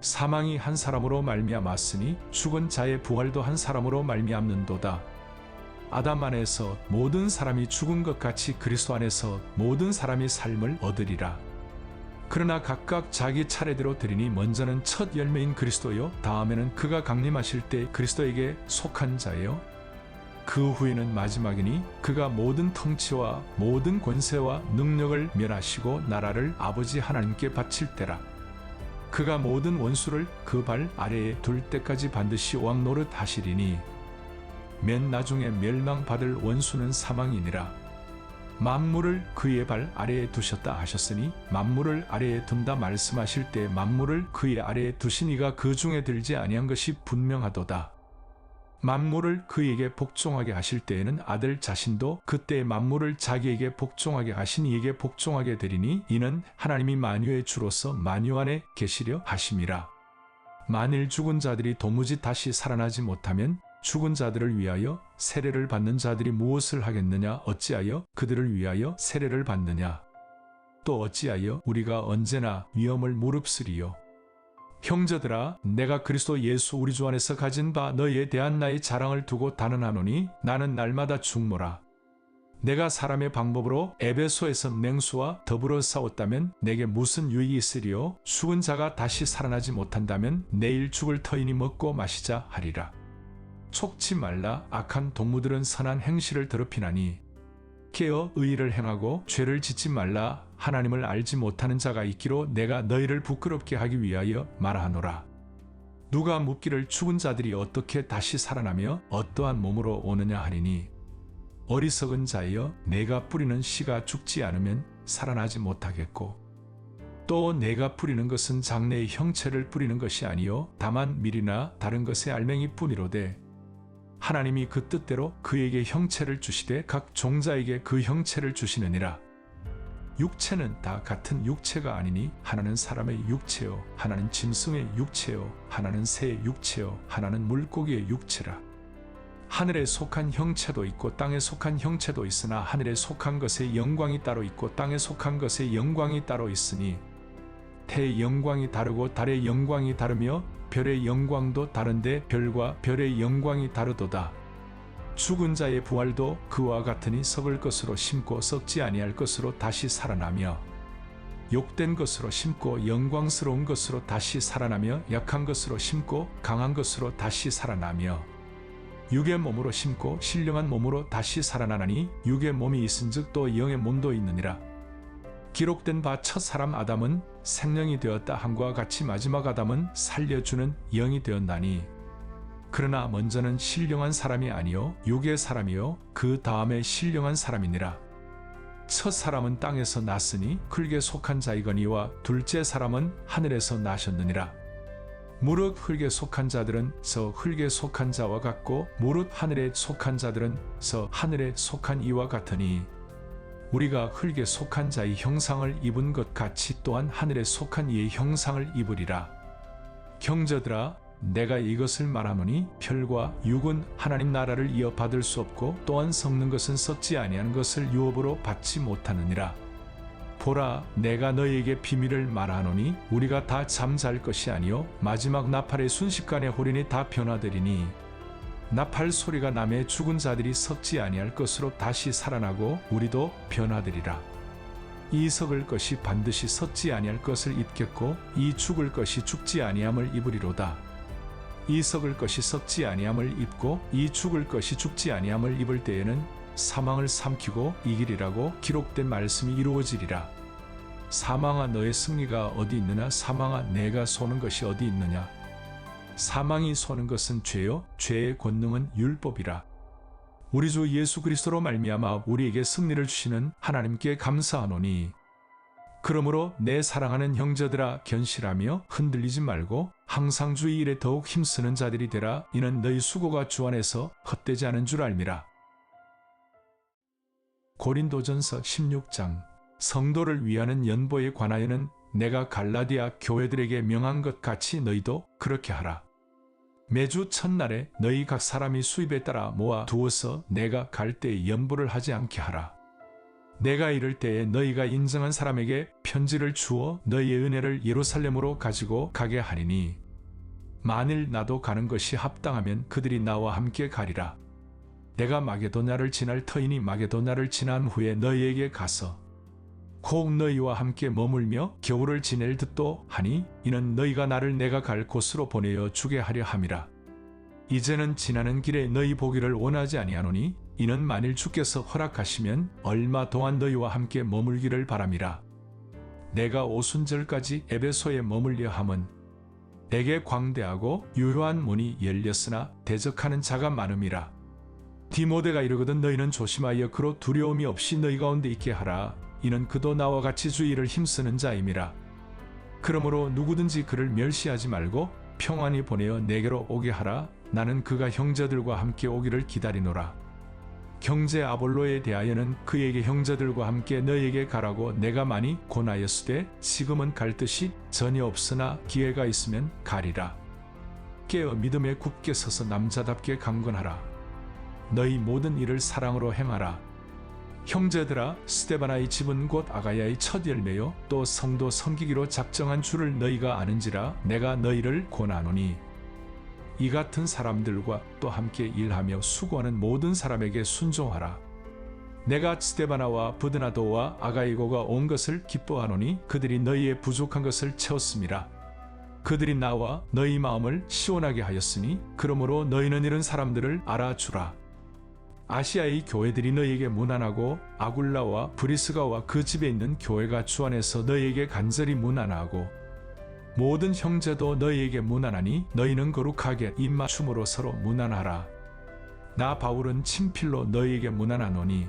사망이 한 사람으로 말미암았으니 죽은 자의 부활도 한 사람으로 말미암는도다. 아담 안에서 모든 사람이 죽은 것 같이 그리스도 안에서 모든 사람이 삶을 얻으리라. 그러나 각각 자기 차례대로 드리니 먼저는 첫 열매인 그리스도요 다음에는 그가 강림하실 때 그리스도에게 속한 자요 그 후에는 마지막이니 그가 모든 통치와 모든 권세와 능력을 멸하시고 나라를 아버지 하나님께 바칠 때라. 그가 모든 원수를 그 발 아래에 둘 때까지 반드시 왕노릇 하시리니 맨 나중에 멸망받을 원수는 사망이니라. 만물을 그의 발 아래에 두셨다 하셨으니 만물을 아래에 둔다 말씀하실 때 만물을 그의 아래에 두신 이가 그 중에 들지 아니한 것이 분명하도다. 만물을 그에게 복종하게 하실 때에는 아들 자신도 그때 만물을 자기에게 복종하게 하신 이에게 복종하게 되리니 이는 하나님이 만유의 주로서 만유 안에 계시려 하심이라. 만일 죽은 자들이 도무지 다시 살아나지 못하면 죽은 자들을 위하여 세례를 받는 자들이 무엇을 하겠느냐. 어찌하여 그들을 위하여 세례를 받느냐. 또 어찌하여 우리가 언제나 위험을 무릅쓰리요. 형제들아 내가 그리스도 예수 우리 주 안에서 가진 바 너희에 대한 나의 자랑을 두고 단언하노니 나는 날마다 죽노라. 내가 사람의 방법으로 에베소에서 맹수와 더불어 싸웠다면 내게 무슨 유익이 있으리요. 죽은 자가 다시 살아나지 못한다면 내일 죽을 터이니 먹고 마시자 하리라. 촉지 말라. 악한 동무들은 선한 행실을 더럽히나니 깨어 의를 행하고 죄를 짓지 말라. 하나님을 알지 못하는 자가 있기로 내가 너희를 부끄럽게 하기 위하여 말하노라. 누가 묻기를 죽은 자들이 어떻게 다시 살아나며 어떠한 몸으로 오느냐 하리니 어리석은 자여 내가 뿌리는 씨가 죽지 않으면 살아나지 못하겠고 또 내가 뿌리는 것은 장래의 형체를 뿌리는 것이 아니요 다만 밀이나 다른 것의 알맹이뿐이로되 하나님이 그 뜻대로 그에게 형체를 주시되 각 종자에게 그 형체를 주시느니라. 육체는 다 같은 육체가 아니니 하나는 사람의 육체요 하나는 짐승의 육체요 하나는 새의 육체요 하나는 물고기의 육체라. 하늘에 속한 형체도 있고 땅에 속한 형체도 있으나 하늘에 속한 것의 영광이 따로 있고 땅에 속한 것의 영광이 따로 있으니 태의 영광이 다르고 달의 영광이 다르며 별의 영광도 다른데 별과 별의 영광이 다르도다. 죽은 자의 부활도 그와 같으니 썩을 것으로 심고 썩지 아니할 것으로 다시 살아나며 욕된 것으로 심고 영광스러운 것으로 다시 살아나며 약한 것으로 심고 강한 것으로 다시 살아나며 육의 몸으로 심고 신령한 몸으로 다시 살아나나니 육의 몸이 있은즉 또 영의 몸도 있느니라. 기록된 바 첫 사람 아담은 생명이 되었다 함과 같이 마지막 아담은 살려주는 영이 되었나니 그러나 먼저는 신령한 사람이 아니요 육의 사람이요 그 다음에 신령한 사람이니라. 첫 사람은 땅에서 났으니 흙에 속한 자이거니와 둘째 사람은 하늘에서 나셨느니라. 무릇 흙에 속한 자들은 서 흙에 속한 자와 같고 무릇 하늘에 속한 자들은 서 하늘에 속한 이와 같으니 우리가 흙에 속한 자의 형상을 입은 것 같이 또한 하늘에 속한 이의 형상을 입으리라. 형제들아 내가 이것을 말하노니 별과 육은 하나님 나라를 이어 받을 수 없고 또한 썩는 것은 썩지 아니하는 것을 유업으로 받지 못하느니라. 보라 내가 너희에게 비밀을 말하노니 우리가 다 잠잘 것이 아니요 마지막 나팔의 순식간에 홀인이 다 변화되리니 나팔 소리가 나매 죽은 자들이 썩지 아니할 것으로 다시 살아나고 우리도 변화되리라. 이 썩을 것이 반드시 썩지 아니할 것을 입겠고 이 죽을 것이 죽지 아니함을 입으리로다. 이 썩을 것이 썩지 아니함을 입고 이 죽을 것이 죽지 아니함을 입을 때에는 사망을 삼키고 이기리라고 기록된 말씀이 이루어지리라. 사망아 너의 승리가 어디 있느냐 사망아 내가 쏘는 것이 어디 있느냐. 사망이 쏘는 것은 죄요 죄의 권능은 율법이라. 우리 주 예수 그리스도로 말미암아 우리에게 승리를 주시는 하나님께 감사하노니 그러므로 내 사랑하는 형제들아 견실하며 흔들리지 말고 항상 주의 일에 더욱 힘쓰는 자들이 되라. 이는 너희 수고가 주 안에서 헛되지 않은 줄 알미라. 고린도전서 16장. 성도를 위하는 연보에 관하여는 내가 갈라디아 교회들에게 명한 것 같이 너희도 그렇게 하라. 매주 첫날에 너희 각 사람이 수입에 따라 모아 두어서 내가 갈 때에 연보를 하지 않게 하라. 내가 이를 때에 너희가 인정한 사람에게 편지를 주어 너희의 은혜를 예루살렘으로 가지고 가게 하리니 만일 나도 가는 것이 합당하면 그들이 나와 함께 가리라. 내가 마게도냐를 지날 터이니 마게도냐를 지난 후에 너희에게 가서 곧 너희와 함께 머물며 겨울을 지낼 듯도 하니 이는 너희가 나를 내가 갈 곳으로 보내어 주게 하려 함이라. 이제는 지나는 길에 너희 보기를 원하지 아니하노니 이는 만일 주께서 허락하시면 얼마 동안 너희와 함께 머물기를 바람이라. 내가 오순절까지 에베소에 머물려 함은 내게 광대하고 유효한 문이 열렸으나 대적하는 자가 많음이라. 디모데가 이르거든 너희는 조심하여 그로 두려움이 없이 너희 가운데 있게 하라. 이는 그도 나와 같이 주 일을 힘쓰는 자임이라. 그러므로 누구든지 그를 멸시하지 말고 평안히 보내어 내게로 오게 하라. 나는 그가 형제들과 함께 오기를 기다리노라. 형제 아볼로에 대하여는 그에게 형제들과 함께 너희에게 가라고 내가 많이 권하였으되 지금은 갈 뜻이 전혀 없으나 기회가 있으면 가리라. 깨어 믿음에 굳게 서서 남자답게 강건하라. 너희 모든 일을 사랑으로 행하라. 형제들아 스데바나의 집은 곧 아가야의 첫 열매요 또 성도 섬기기로 작정한 줄을 너희가 아는지라 내가 너희를 권하노니 이 같은 사람들과 또 함께 일하며 수고하는 모든 사람에게 순종하라. 내가 스데바나와 부드나도와 아가이고가 온 것을 기뻐하노니 그들이 너희의 부족한 것을 채웠음이라. 그들이 나와 너희 마음을 시원하게 하였으니 그러므로 너희는 이런 사람들을 알아주라. 아시아의 교회들이 너희에게 문안하고 아굴라와 브리스가와 그 집에 있는 교회가 주 안에서 너희에게 간절히 문안하고 모든 형제도 너희에게 문안하니 너희는 거룩하게 입맞춤으로 서로 문안하라. 나 바울은 친필로 너희에게 문안하노니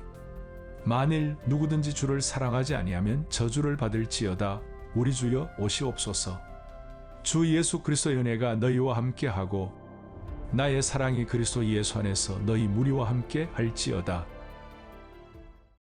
만일 누구든지 주를 사랑하지 아니하면 저주를 받을지어다. 우리 주여 오시옵소서. 주 예수 그리스도의 은혜가 너희와 함께하고 나의 사랑이 그리스도 예수 안에서 너희 무리와 함께 할지어다.